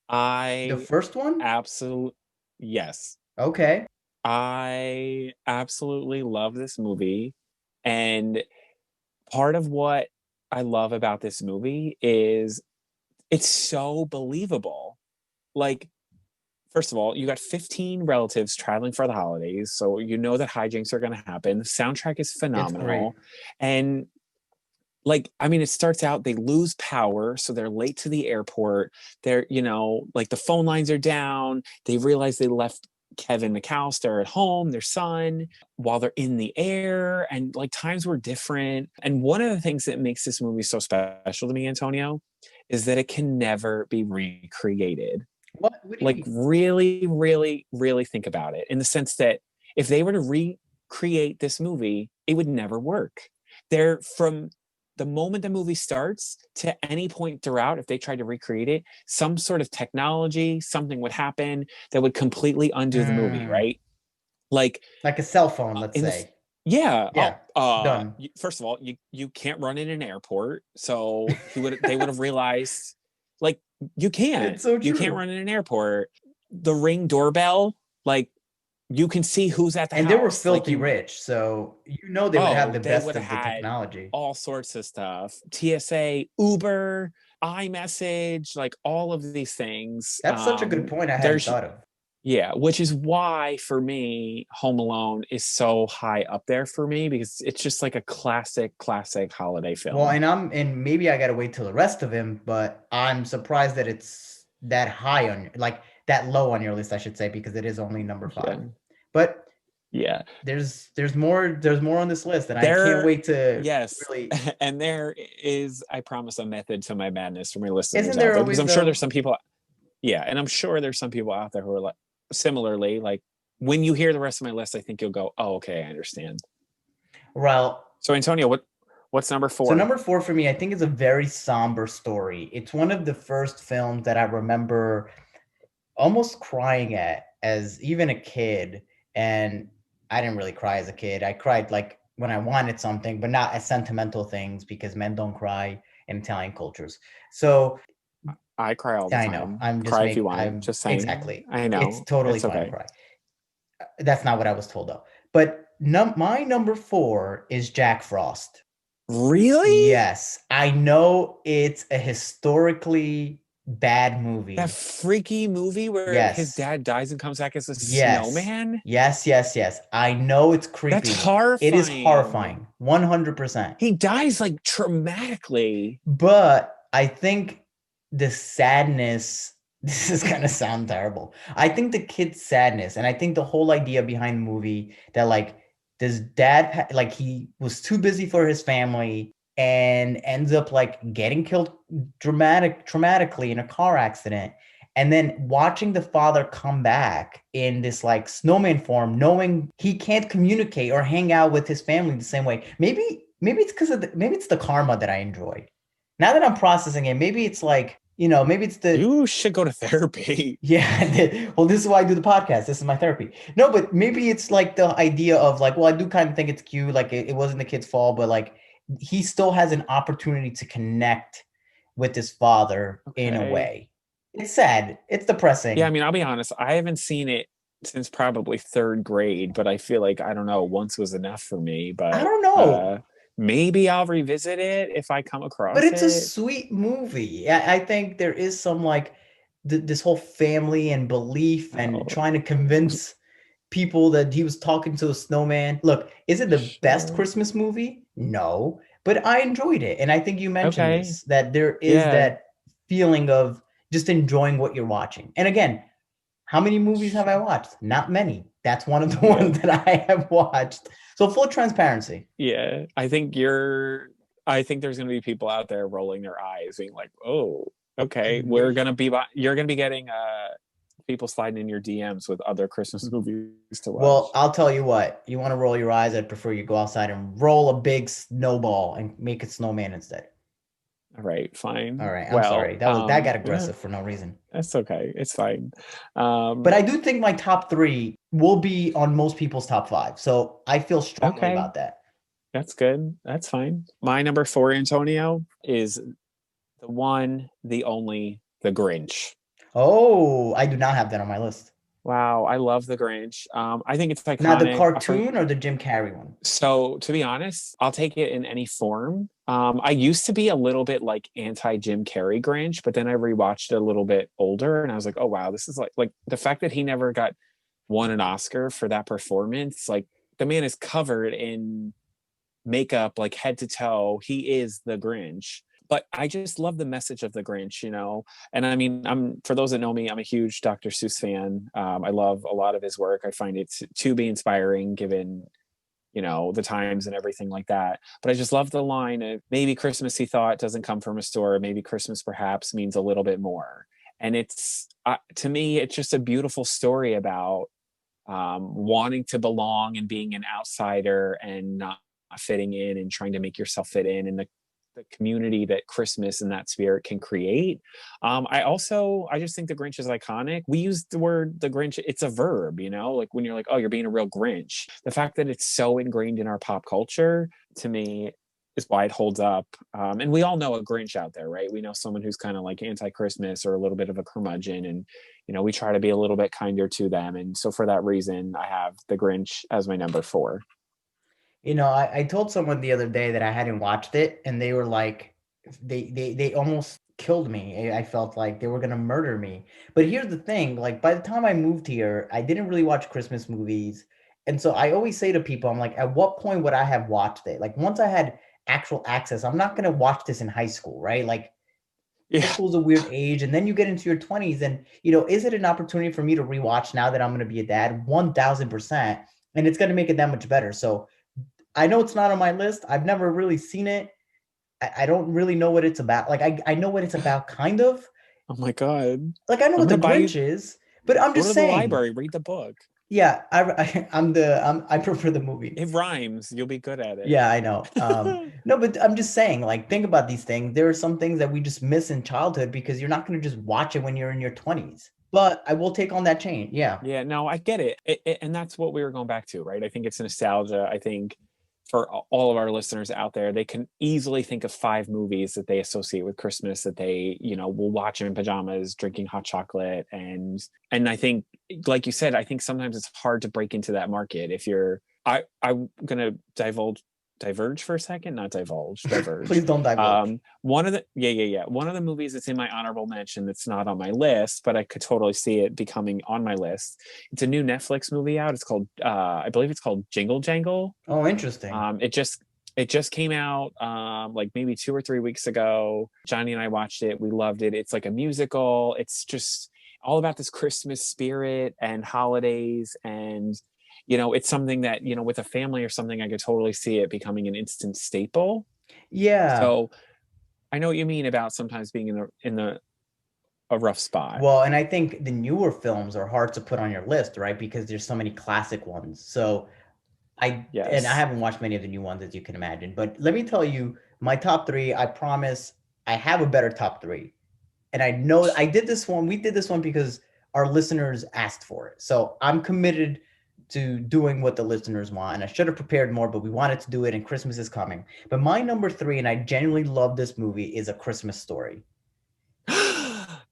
The I first one? absolutely yes. Okay. I absolutely love this movie. And part of what I love about this movie is it's so believable. Like, first of all, you got 15 relatives traveling for the holidays, so you know that hijinks are going to happen. The soundtrack is It's great. phenomenal. And like, I mean, it starts out, they lose power, so they're late to the airport. They're, like the phone lines are down. They realize they left Kevin McAllister at home, their son, while they're in the air, and like times were different. And one of the things that makes this movie so special to me, Antonio, is that it can never be recreated. What do you Like, mean? really, really, really think about it in the sense that if they were to recreate this movie, it would never work. They're from the moment the movie starts to any point throughout, if they tried to recreate it, some sort of technology, something would happen that would completely undo the movie, Mm, right? Like like a cell phone, let's in say. yeah, Yeah. Done. first of all, you can't run in an airport, so they would have realized, like, It's so you can't true. run in an airport. The Ring doorbell, like, you can see who's at the And they were house, like, filthy you rich, so they would have the they best would have of the had technology. all sorts of stuff. TSA, Uber, iMessage, like all of these things. That's such a good point I hadn't There's thought of. Yeah, which is why for me, Home Alone is so high up there for me, because it's just like a classic holiday Well, film. and maybe I gotta wait till the rest of him, but I'm surprised that it's that high on like that low on your list, I should say, because it is only number five. Yeah. But Yeah. there's more on this list, and I can't There, wait to yes. really. And there is, I promise, a method to my madness for my listeners Isn't out there there, because always I'm sure there's though? some people, yeah, and I'm sure there's some people out there who are like similarly, like when you hear the rest of my list, I think you'll go, oh, okay, I understand. Well, So Antonio, what's number so four? number four for me, I think is a very somber story. It's one of the first films that I remember almost crying at as even a kid. And I didn't really cry as a kid. I cried like when I wanted something, but not as sentimental things because men don't cry in Italian cultures. So I cry all the I know time. I'm just Cry if you make want. I'm Just saying. exactly. I It's know. totally It's fine to okay. cry. That's not what I was told though. But my number four is Jack Frost. Really? Yes, I know it's a historically bad That movie. freaky movie where his Yes, dad dies and comes back as a yes, snowman? yes. I know it's That's creepy. It is horrifying. horrifying, 100%. He dies like traumatically. But I think the sadness, this is going to sound terrible. I think the kid's sadness, and I think the whole idea behind the movie that like this dad, like he was too busy for his family and ends up like getting killed traumatically in a car accident. And then watching the father come back in this like snowman form, knowing he can't communicate or hang out with his family the same way. Maybe it's because of maybe it's the karma that I enjoy. Now that I'm processing it, maybe it's like, maybe it's the, You should go to therapy. yeah, well, this is why I do the podcast. This is my therapy. No, but maybe it's like the idea of like, well, I do kind of think it's cute. Like it wasn't the kid's fault, but like he still has an opportunity to connect with his father in a Okay. way. It's sad. It's Yeah, I depressing. mean, I'll be honest. I haven't seen it since probably third grade, but I feel like, I don't know, once was enough for me. I But don't know, maybe I'll revisit it if I come but across it's a it. sweet movie. I think there is some like this whole family and belief and Oh, trying to convince. people that he was talking to a snowman. Look, is it the best Sure. Christmas movie? No, but I enjoyed it. And I think you mentioned Okay. this, that there is Yeah. that feeling of just enjoying what you're watching. And again, how many movies have I Sure. watched? Not many. That's one of the Yeah. ones that I have watched. So full transparency. Yeah. I think there's going to be people out there rolling their eyes being like, "Oh, okay, you're going to be getting people sliding in your DMs with other Christmas movies to Well, watch." I'll tell you what. You want to roll your eyes? I'd prefer you go outside and roll a big snowball and make a snowman instead. All right, All fine. right. I'm sorry. Well, That got yeah, aggressive for no reason. that's okay. It's fine. But Um, I do think my top three will be on most people's top five. So I feel strongly okay, about that. that's good. That's fine. My number four, Antonio, is the one, the only, the Grinch. Oh, I do not have that on my list. Wow, I love the Grinch. I think it's Now the iconic. cartoon or the Jim Carrey one? So to be honest, I'll take it in any form. I used to be a little bit like anti Jim Carrey Grinch, but then I rewatched it a little bit older, and I was like, oh wow, this is like the fact that he never got won an Oscar for that performance. Like the man is covered in makeup, like head to toe. He is the Grinch. But I just love the message of the Grinch, you know. And I mean, I'm for those that know me, I'm a huge Dr. Seuss fan. I love a lot of his work. I find it to be inspiring, given the times and everything like that. But I just love the line of maybe Christmas he thought doesn't come from a store, maybe Christmas perhaps means a little bit more. And it's to me it's just a beautiful story about wanting to belong and being an outsider and not fitting in and trying to make yourself fit in, and the community that Christmas and that spirit can create. I just think the Grinch is iconic. We use the word the Grinch, it's a verb, like when you're like, oh, you're being a real Grinch. The fact that it's so ingrained in our pop culture, to me, is why it holds up. And we all know a Grinch out there, right? We know someone who's kind of like anti-Christmas or a little bit of a curmudgeon, and we try to be a little bit kinder to them. And so for that reason, I have the Grinch as my number four. I told someone the other day that I hadn't watched it, and they were like, they almost killed me. I felt like they were gonna murder me. But here's the thing: like by the time I moved here, I didn't really watch Christmas movies, and so I always say to people, I'm like, at what point would I have watched it? Like once I had actual access, I'm not gonna watch this in high school, right? Like high Yeah. school is a weird age, and then you get into your 20s, and is it an opportunity for me to rewatch now that I'm gonna be a dad? 1000%, and it's gonna make it that much better. So I know it's not on my list. I've never really seen it. I don't really know what it's about. Like I know what it's about, kind of. Oh my God. Like I know I'm what the gonna buy you. Grinch is, but I'm Go just to the saying. library, read the book. Yeah, I prefer the movie. It rhymes. You'll be good at Yeah, I know. it. No, but I'm just saying. Like, think about these things. There are some things that we just miss in childhood because you're not going to just watch it when you're in your 20s. But I will take on that change. Yeah. Yeah, no, I get it. And that's what we were going back to, right? I think it's nostalgia. I think for all of our listeners out there, they can easily think of five movies that they associate with Christmas that they, will watch in pajamas, drinking hot chocolate, and I think, like you said, I think sometimes it's hard to break into that market. If you're, I'm gonna diverge for a second, not divulge, Please diverge. don't divulge. One of the yeah. One of the movies that's in my honorable mention that's not on my list, but I could totally see it becoming on my list. It's a new Netflix movie out. It's called I believe it's called Jingle Jangle. Oh, interesting. It just came out like maybe 2 or 3 weeks ago. Johnny and I watched it. We loved it. It's like a musical. It's just all about this Christmas spirit and holidays, and it's something that with a family or something, I could totally see it becoming an instant staple. Yeah. So I know what you mean about sometimes being in a rough spot. Well, and I think the newer films are hard to put on your list, right? Because there's so many classic ones. So I Yes. haven't watched many of the new ones as you can imagine, but let me tell you my top three. I promise I have a better top three, and I know I did this one. We did this one because our listeners asked for it. So I'm committed to doing what the listeners want, and I should have prepared more, but we wanted to do it, and Christmas is coming. But my number three, and I genuinely love this movie, is A Christmas Story.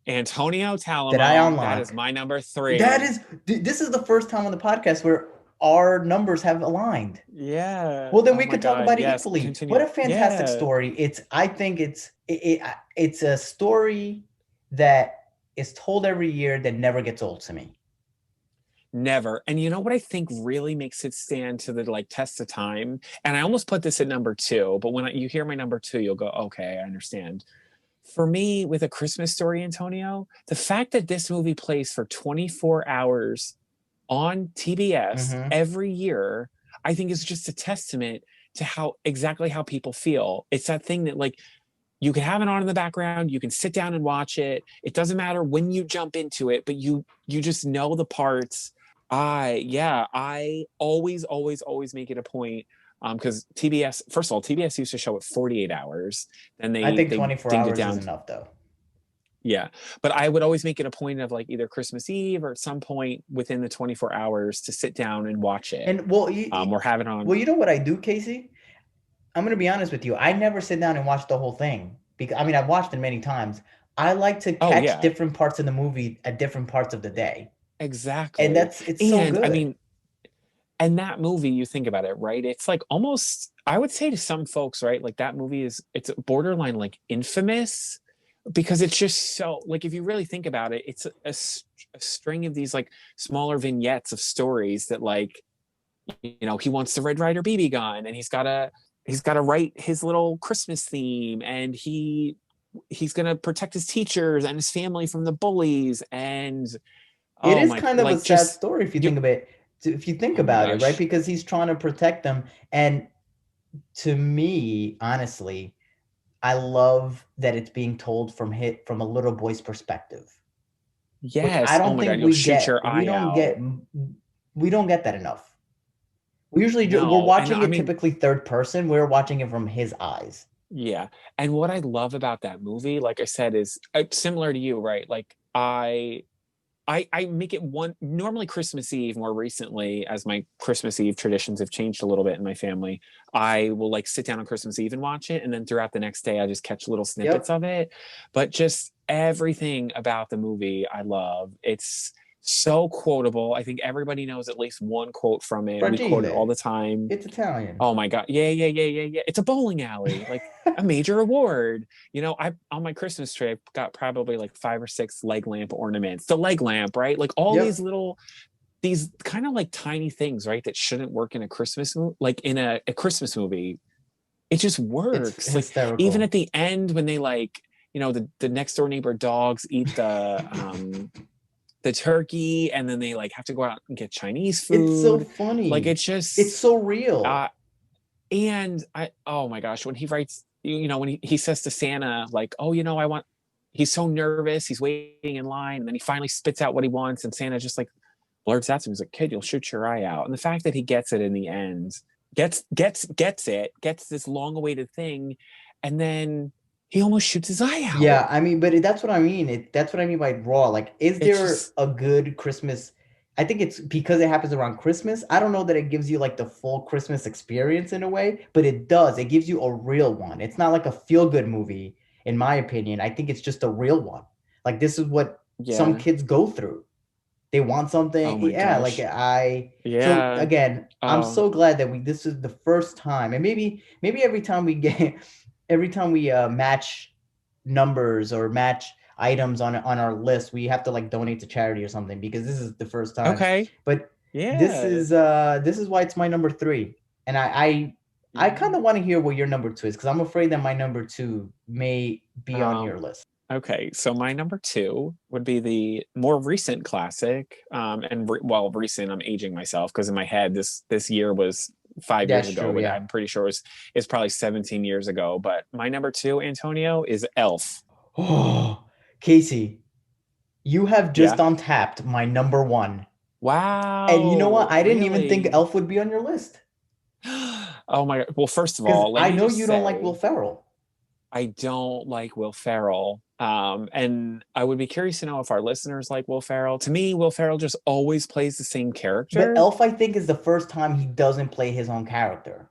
Antonio Did I Talamo, that is unlock? my number That three. is, this is the first time on the podcast where our numbers have aligned. Yeah. Well, then Oh we my could talk God. about it Yes. equally. What Continue. a fantastic Yeah. story! I think it's a story that is told every year that never gets old to me. Never. And you know what I think really makes it stand to the like test of time? And I almost put this at number two, but when you hear my number two, you'll go, okay, I understand. For me, with A Christmas Story, Antonio, the fact that this movie plays for 24 hours on TBS Mm-hmm. every year, I think is just a testament to how exactly how people feel. It's that thing that like you can have it on in the background, you can sit down and watch it. It doesn't matter when you jump into it, but you just know the parts. I always make it a point because TBS, first of all, TBS used to show it 48 hours. Then I think they 24 dinged it hours is down. enough though. Yeah. But I would always make it a point of like either Christmas Eve or at some point within the 24 hours to sit down and watch it. And well, Or have it on. well, you know what I do, Casey? I'm gonna be honest with you. I never sit down and watch the whole thing because I mean I've watched it many times. I like to Oh catch yeah, different parts of the movie at different parts of the day, and exactly. it's so And I good. mean, and that movie, you think about it, right? It's like almost, I would say to some folks, right? Like that movie is, it's borderline like infamous because it's just so, like, if you really think about it, it's a string of these like smaller vignettes of stories that like, he wants the Red Ryder BB gun and he's got to write his little Christmas theme and he's going to protect his teachers and his family from the bullies and It oh is my, kind of a like sad just story if you you think of it. If you think oh my about it, right? gosh. Because he's trying to protect them, and to me, honestly, I love that it's being told from a little boy's perspective, which I Yes. Oh don't my God. think You'll we shoot get. your eye out. We don't get that enough. We usually we're No. And watching I it mean, typically third person. We're watching it from his eyes. yeah. And what I love about that movie, like I said, is similar to you, right? Like I make it one normally Christmas Eve more recently as my Christmas Eve traditions have changed a little bit in my family. I will like sit down on Christmas Eve and watch it. And then throughout the next day, I just catch little snippets Yep. of it. But just everything about the movie I love. It's so quotable. I think everybody knows at least one quote from it. We quote it all Fragile. the time. It's Italian. Oh my God. Yeah, yeah, yeah, yeah, yeah. It's a bowling alley, like a major award. I on my Christmas tree, I've got probably like five or six leg lamp ornaments. The leg lamp, right? Like all Yep. these kind of like tiny things, right? That shouldn't work in a Christmas movie, like in a Christmas movie. It just It's works. Like even hysterical. at the end when they like, the next door neighbor dogs eat the turkey and then they like have to go out and get Chinese It's so food. Like funny. it's It's just so real. uh and oh my gosh, when he writes, when he says to Santa, like, oh, he's so nervous, he's waiting in line, and then he finally spits out what he wants, and Santa just like blurts out to him, he's like, kid, you'll shoot your eye out. And the fact that he gets it in the end, gets this long awaited thing, and then he almost shoots his eye out. Yeah, I mean, but that's what I mean. That's what I mean by raw. Like, is It's there just, a good Christmas? I think it's because it happens around Christmas. I don't know that it gives you like the full Christmas experience in a way, but it does. It gives you a real one. It's not like a feel-good movie, in my opinion. I think it's just a real one. Like this is what some yeah. kids go through. They want Oh something. my Yeah, gosh. so Yeah. again, I'm Oh, so glad that this is the first time, and maybe every time we get every time we match numbers or match items on our list, we have to like donate to charity or something because this is the first time. okay. But Yeah. this is why it's my number three. And I kind Yeah. of want to hear what your number two is because I'm afraid that my number two may be on your Um, list. Okay, so my number two would be the more recent classic. Well, recent. I'm aging myself because in my head this year was 5 years That's ago, true, but yeah. I'm pretty sure it's probably 17 years ago. But my number two, Antonio, is Elf. Oh, Casey, you have just Yeah. untapped my number one. And you know what? Wow. I didn't even think Really? Elf would be on your list Oh my God. Well, first of because all, let I me know just you don't like Will say Ferrell. I don't like Will Ferrell. And I would be curious to know if our listeners like Will Ferrell. To me, Will Ferrell just always plays the same But character. Elf, I think, is the first time he doesn't play his own character.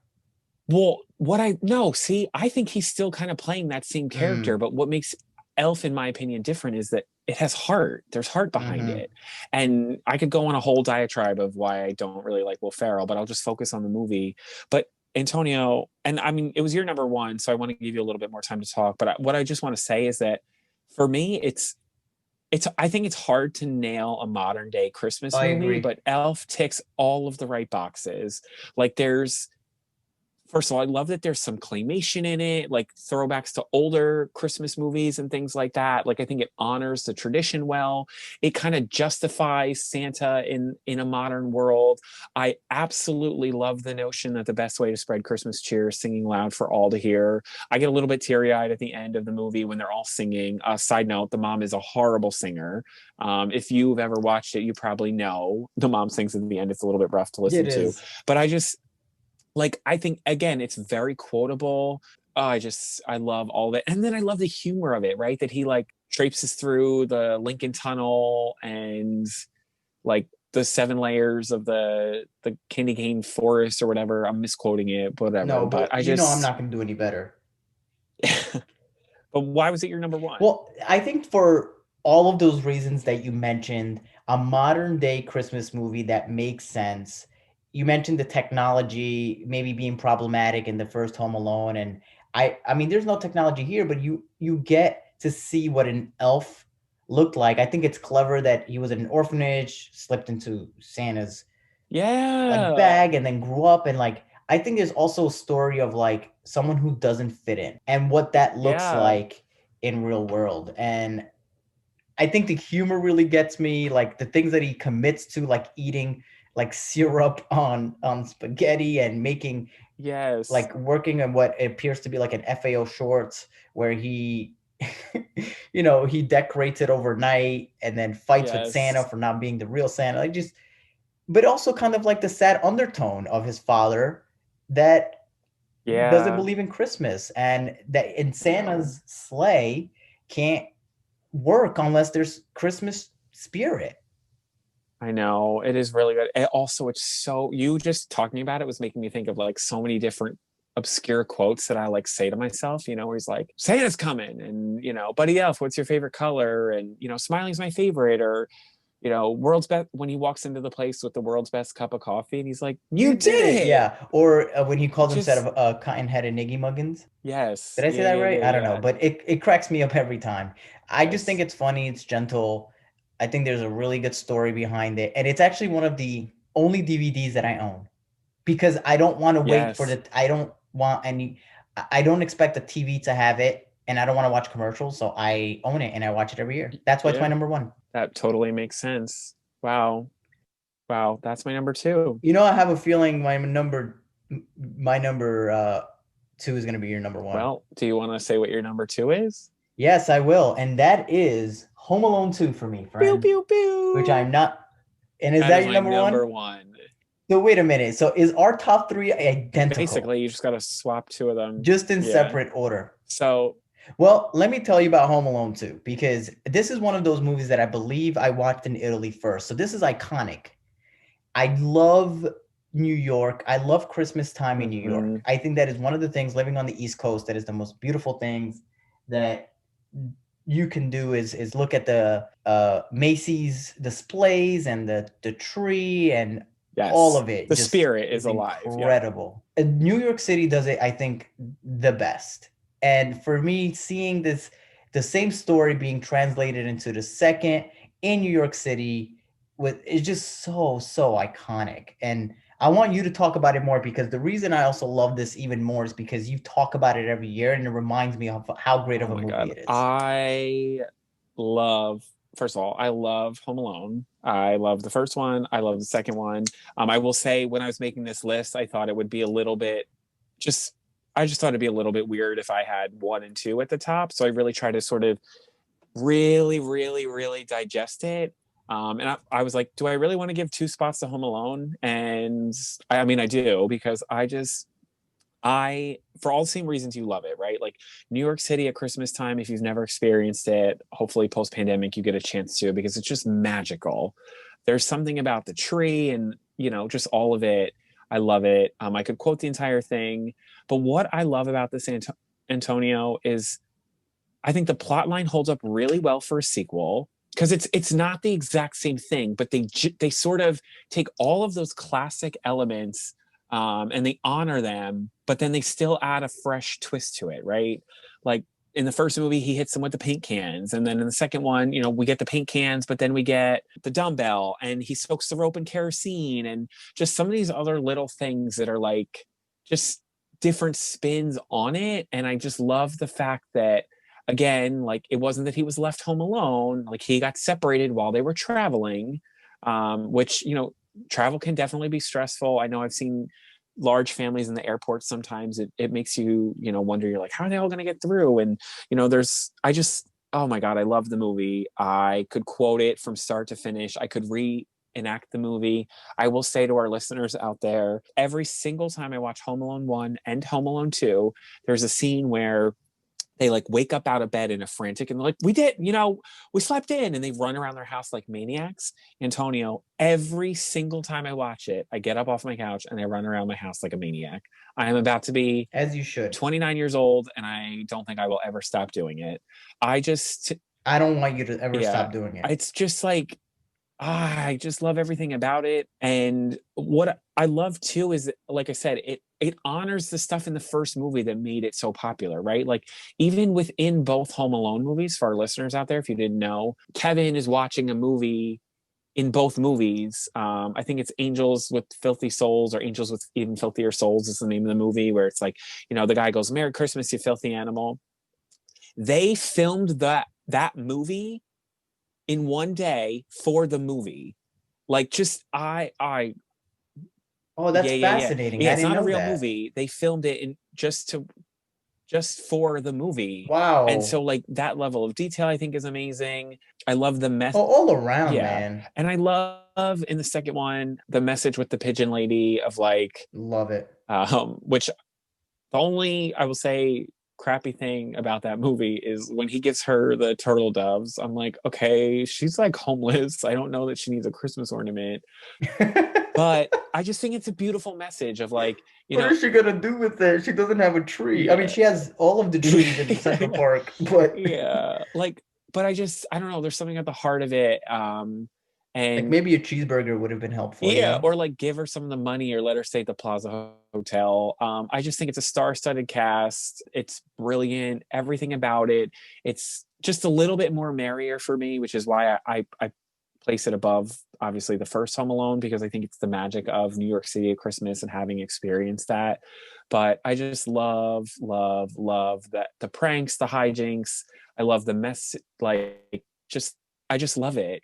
Well, what I no, see, I think he's still kind of playing that same character, Mm, but what makes Elf, in my opinion, different is that it has heart. There's heart behind mm-hmm. it. And I could go on a whole diatribe of why I don't really like Will Ferrell, but I'll just focus on the movie. But Antonio, and I mean, it was your number one, so I want to give you a little bit more time to talk. But what I just want to say is that for me, I think it's hard to nail a modern day Christmas I movie, agree. but Elf ticks all of the right boxes. Like there's first of all, I love that there's some claymation in it, like throwbacks to older Christmas movies and things like that. Like I think it honors the tradition well. It kind of justifies Santa in a modern world. I absolutely love the notion that the best way to spread Christmas cheer is singing loud for all to hear. I get a little bit teary eyed at the end of the movie when they're all singing. Side note: the mom is a horrible singer. If you've ever watched it, you probably know the mom sings at the end. It's a little bit rough to It listen to, is. but I think again, it's very quotable. I love all of it. And then I love the humor of it, right? That he like traipses through the Lincoln Tunnel and like the seven layers of the candy cane forest or whatever. I'm misquoting it, whatever. No, But but I'm not going to do any better. but why was it your number one? Well, I think for all of those reasons that you mentioned, a modern day Christmas movie that makes sense. You mentioned the technology maybe being problematic in the first Home Alone, and I mean, there's no technology here, but you get to see what an elf looked like. I think it's clever that he was in an orphanage, slipped into Santa's like Yeah. bag, and then grew up, and like I think there's also a story of like someone who doesn't fit in and what that looks Yeah. like in real world. And I think the humor really gets me, like the things that he commits to, like eating like syrup on spaghetti and making Yes. like working on what appears to be like an FAO shorts where he he decorates it overnight and then fights with Santa Yes. for not being the real Santa. Like just but also kind of like the sad undertone of his father that doesn't Yeah. believe in Christmas and that in Santa's sleigh can't work unless there's Christmas spirit. I know it is really good. And also, it's so you just talking about it was making me think of like so many different obscure quotes that I like say to myself, where he's like, Santa's coming, and Buddy Elf, what's your favorite color? And smiling's my favorite, or world's best when he walks into the place with the world's best cup of coffee and he's like, You you did did it, it. yeah. Or when he It calls himself just cotton-headed Niggy Muggins. yes. Did I say Yeah, that yeah, right? yeah, I don't know, yeah. but it cracks me up every time. I just think Yes. it's funny, it's gentle. I think there's a really good story behind it, and it's actually one of the only DVDs that I own because I don't want to wait for Yes. the I don't want any I don't expect the TV to have it and I don't want to watch commercials, so I own it and I watch it every year. That's why it's my Yeah. number one. That totally makes sense. Wow. Wow. That's my number two. I have a feeling my number two is gonna be your number one. Well, do you want to say what your number two is? Yes, I will. And that is Home Alone 2 for me, Pew friend. pew Which pew. I'm not. And is That that is your my number number one? one. So wait a minute. So is our top three identical? Basically, you just got to swap two of them. Just in Yeah. separate order. So, Well, let me tell you about Home Alone 2 because this is one of those movies that I believe I watched in Italy first. So this is iconic. I love New York. I love Christmas time in New York. mhm, I think that is one of the things living on the East Coast that is the most beautiful things that you can do is look at the Macy's displays and the tree and all yes, of it the just spirit is is alive. Yeah. incredible. New York City does it, I think, the best. And for me, seeing the same story being translated into the second in New York City with is just so iconic. And I want you to talk about it more because the reason I also love this even more is because you talk about it every year and it reminds me of how great Oh of a my movie God. it is. I love, first of all, I love Home Alone. I love the first one. I love the second one. I will say when I was making this list, I thought it would be a little bit just, I just thought it'd be a little bit weird if I had one and two at the top. So I really try to sort of really, really, really digest it. And I was like, do I really want to give two spots to Home Alone? And I mean, I do because for all the same reasons you love it, right? Like New York City at Christmas time, if you've never experienced it, hopefully post pandemic, you get a chance to because it's just magical. There's something about the tree and, just all of it. I love it. I could quote the entire thing. But what I love about this Antonio is I think the plot line holds up really well for a sequel because it's not the exact same thing, but they sort of take all of those classic elements and they honor them, but then they still add a fresh twist to it, right? Like in the first movie he hits them with the paint cans, and then in the second one, we get the paint cans, but then we get the dumbbell, and he soaks the rope in kerosene, and just some of these other little things that are like just different spins on it. And I just love the fact that, again, like, it wasn't that he was left home alone, like he got separated while they were traveling, which, travel can definitely be stressful. I know I've seen large families in the airport. Sometimes it makes you, wonder, you're like, how are they all going to get through? And, oh my God, I love the movie. I could quote it from start to finish. I could reenact the movie. I will say to our listeners out there, every single time I watch Home Alone 1 and Home Alone 2, there's a scene where they like wake up out of bed in a frantic, and they're like, we did, we slept in, and they run around their house like maniacs. Antonio, every single time I watch it, I get up off my couch and I run around my house like a maniac. I am about to be As you should. 29 years old, and I don't think I will ever stop doing it. I just, I don't want you to ever yeah, stop doing it. it's just like, I just love everything about it. And what I love too is, like I said, it honors the stuff in the first movie that made it so popular, right? Like, even within both Home Alone movies, for our listeners out there, if you didn't know, Kevin is watching a movie in both movies. I think it's Angels with Filthy Souls, or Angels with Even Filthier Souls is the name of the movie, where it's like, the guy goes, Merry Christmas, you filthy animal. They filmed that movie in one day for the movie. Like, just Oh, that's yeah, yeah, yeah, fascinating. yeah. I It's didn't not a know real that. movie. They filmed it in just for the movie. And Wow. so, like, that level of detail I think is amazing. I love the mess. Oh, all around, Yeah. man. And I love in the second one the message with the pigeon lady of like, Love it. which the only, I will say, crappy thing about that movie is when he gives her the turtle doves. I'm like, okay, she's like homeless. I don't know that she needs a Christmas ornament, but I just think it's a beautiful message of like, What is she gonna do with it? She doesn't have a tree. I mean, yeah, she has all of the trees in Central yeah, Park, but yeah, like, but I don't know. There's something at the heart of it, like and maybe a cheeseburger would have been helpful, you yeah, know? or like give her some of the money, or let her stay at the Plaza Hotel. I just think it's a star-studded cast. It's brilliant. Everything about it. It's just a little bit more merrier for me, which is why I place it above, obviously, the first Home Alone, because I think it's the magic of New York City at Christmas and having experienced that. But I just love, love, love that, the pranks, the hijinks. I love the mess. Like, just, I just love it.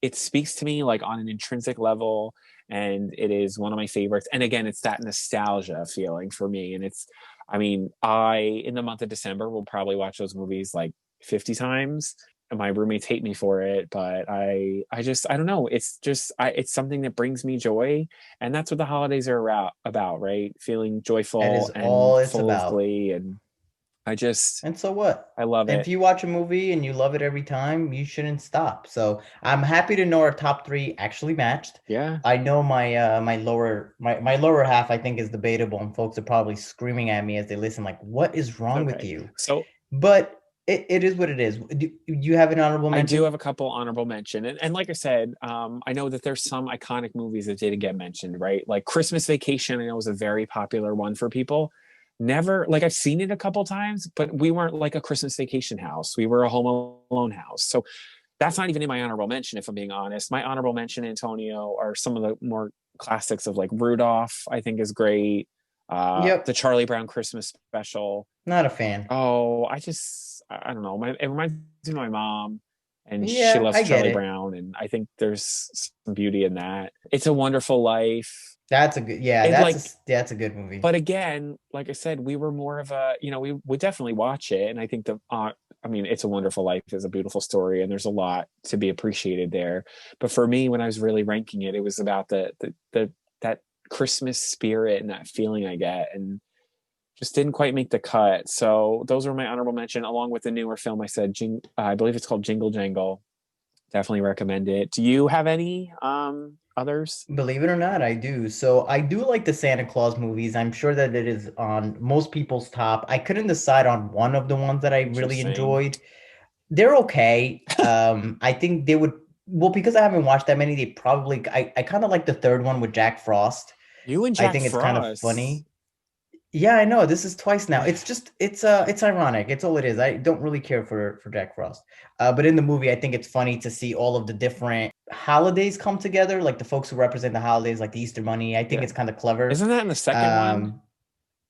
It speaks to me like on an intrinsic level, and it is one of my favorites. And again, it's that nostalgia feeling for me. And it's, I mean, I in the month of December will probably watch those movies like 50 times, and my roommates hate me for it, but I don't know, it's just, it's something that brings me joy. And that's what the holidays are about, right? Feeling That joyful is and all it's full of about. glee. And I just, And so what? I love If it. you watch a movie and you love it every time, you shouldn't stop. So I'm happy to know our top three actually matched. Yeah, I know my lower half I think is debatable, and folks are probably screaming at me as they listen, like, what is it's wrong with okay. you? So But it is what it is. Do you have an honorable I do mention? have a couple honorable mention, and like I said, I know that there's some iconic movies that didn't get mentioned, right? Like Christmas Vacation, I know was a very popular one for people. Never, like, I've seen it a couple times, but we weren't like a Christmas Vacation house. We were a Home Alone house, so that's not even in my honorable mention, if I'm being honest. My honorable mention, Antonio, are some of the more classics of like Rudolph. I think is great. The Yep. Charlie Brown Christmas special. Not a fan. Oh, I don't know. It reminds me of my mom, and she Yeah, loves I get Charlie it. Brown, and I think there's some beauty in that. It's a Wonderful Life. That's a good, yeah, It like, that's a good movie. but again, like I said, we were more of a, we would definitely watch it, and I think I mean, It's a Wonderful Life is a beautiful story, and there's a lot to be appreciated there. But for me, when I was really ranking it, it was about the that Christmas spirit and that feeling I get, and just didn't quite make the cut. So those were my honorable mention, along with the newer film I said, I believe it's called Jingle Jangle. Definitely recommend it. Do you have any others? Believe it or not, I do. So I do like the Santa Claus movies. I'm sure that it is on most people's top. I couldn't decide on one of the ones that I really Interesting. enjoyed. They're okay. I think they would, well, because I haven't watched that many, they probably, I kind of like the third one with Jack Frost. You and I Jack think it's kind of Frost. funny. Yeah, I know. This is twice now. It's ironic. It's all it is. I don't really care for Jack Frost. But in the movie, I think it's funny to see all of the different holidays come together, like the folks who represent the holidays, like the Easter Bunny. I think Yeah. it's kind of clever. Isn't that in the second one? Um,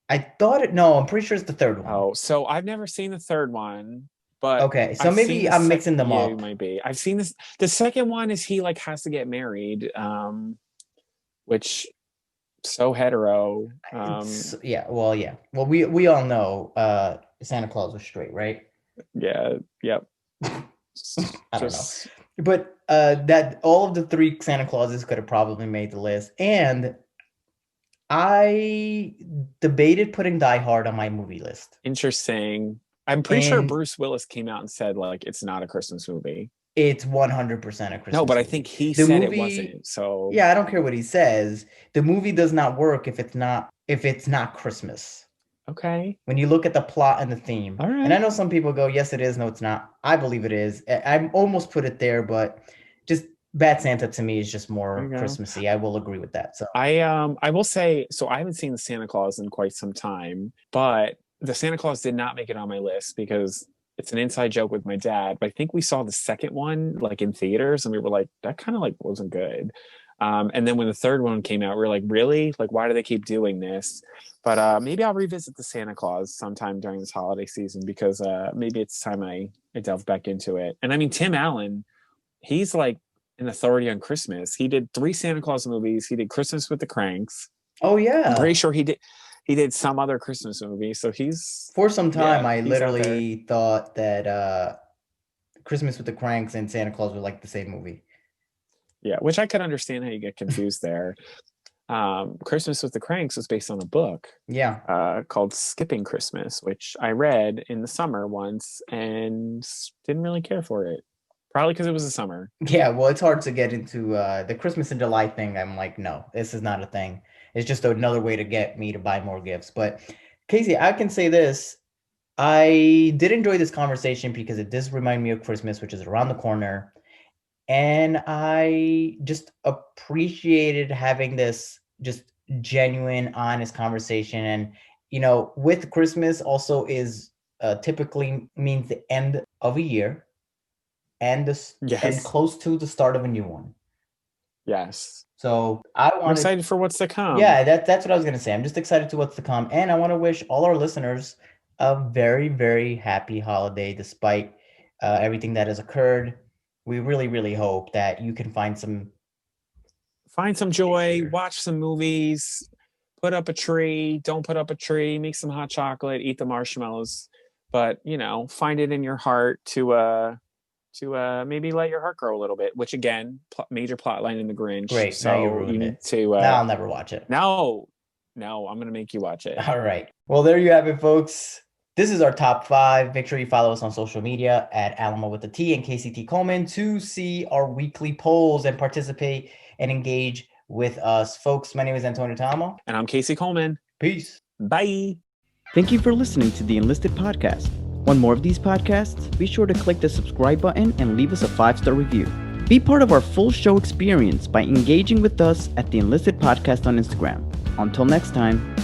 I thought it. No, I'm pretty sure it's the third one. Oh, so I've never seen the third one, but Okay, so I've seen maybe the I'm second. mixing them Yeah, you up. might be. I've seen this. The second one is he like has to get married, which so hetero. It's yeah. Well, yeah. Well, we all know Santa Claus was straight, right? Yeah, yep. I don't know. Just But that all of the three Santa Clauses could have probably made the list. And I debated putting Die Hard on my movie list. interesting. I'm pretty sure And Bruce Willis came out and said like it's not a Christmas movie. it's 100% a No, but Christmas I think movie. he The said it movie, wasn't. So yeah, I don't care what he says. The movie does not work if it's not Christmas. okay, When you look at the plot and the theme. all And I right, know some people go, yes, it is. No, it's not. I believe it is. I almost put it there, but just Bad Santa to me is just there you more go. Christmassy. I will agree with that. So I will say so. I haven't seen the Santa Claus in quite some time, but the Santa Claus did not make it on my list because it's an inside joke with my dad. But I think we saw the second one like in theaters, and we were like, that kind of like wasn't good. And then when the third one came out, we were like, really? Like, why do they keep doing this? But maybe I'll revisit the Santa Claus sometime during this holiday season because maybe it's time I delve back into it. And I mean, Tim Allen, he's like an authority on Christmas. He did 3 Santa Claus movies. He did Christmas with the Cranks. oh I'm pretty yeah. sure he did some other Christmas movie. So For some time yeah, I he's out there. literally thought that Christmas with the Cranks and Santa Claus were like the same movie. Yeah, which I could understand how you get confused there. Christmas with the Cranks was based on a book Yeah. called Skipping Christmas, which I read in the summer once and didn't really care for it. Probably because it was the summer. Yeah, well, it's hard to get into the Christmas in July thing. I'm like, no, this is not a thing. It's just another way to get me to buy more gifts. But Casey, I can say this. I did enjoy this conversation because it does remind me of Christmas, which is around the corner. And I just appreciated having this just genuine, honest conversation. And, with Christmas also is typically means the end of a year and Yes, close to the start of a new one. yes. So I I'm wanted, excited for what's to come. yeah, that's what I was gonna say. I'm just excited to what's to come, and I want to wish all our listeners a very, very happy holiday, despite everything that has occurred. We really, really hope that you can find some Find some this joy, year. watch some movies, put up a tree, don't put up a tree, make some hot chocolate, eat the marshmallows, but find it in your heart to maybe let your heart grow a little bit, which again, major plot line in the Grinch. Great, now you So you ruined need it. to Now I'll never watch it. no, no, I'm gonna make you watch it. All right. Well, there you have it, folks. This is our top 5. Make sure you follow us on social media at Alamo with the T and KCT Coleman to see our weekly polls and participate and engage with us. Folks, my name is Antonio Tamo. And I'm Casey Coleman. Peace. Bye. Thank you for listening to the Enlisted Podcast. Want more of these podcasts? Be sure to click the subscribe button and leave us a 5-star review. Be part of our full show experience by engaging with us at the Enlisted Podcast on Instagram. Until next time.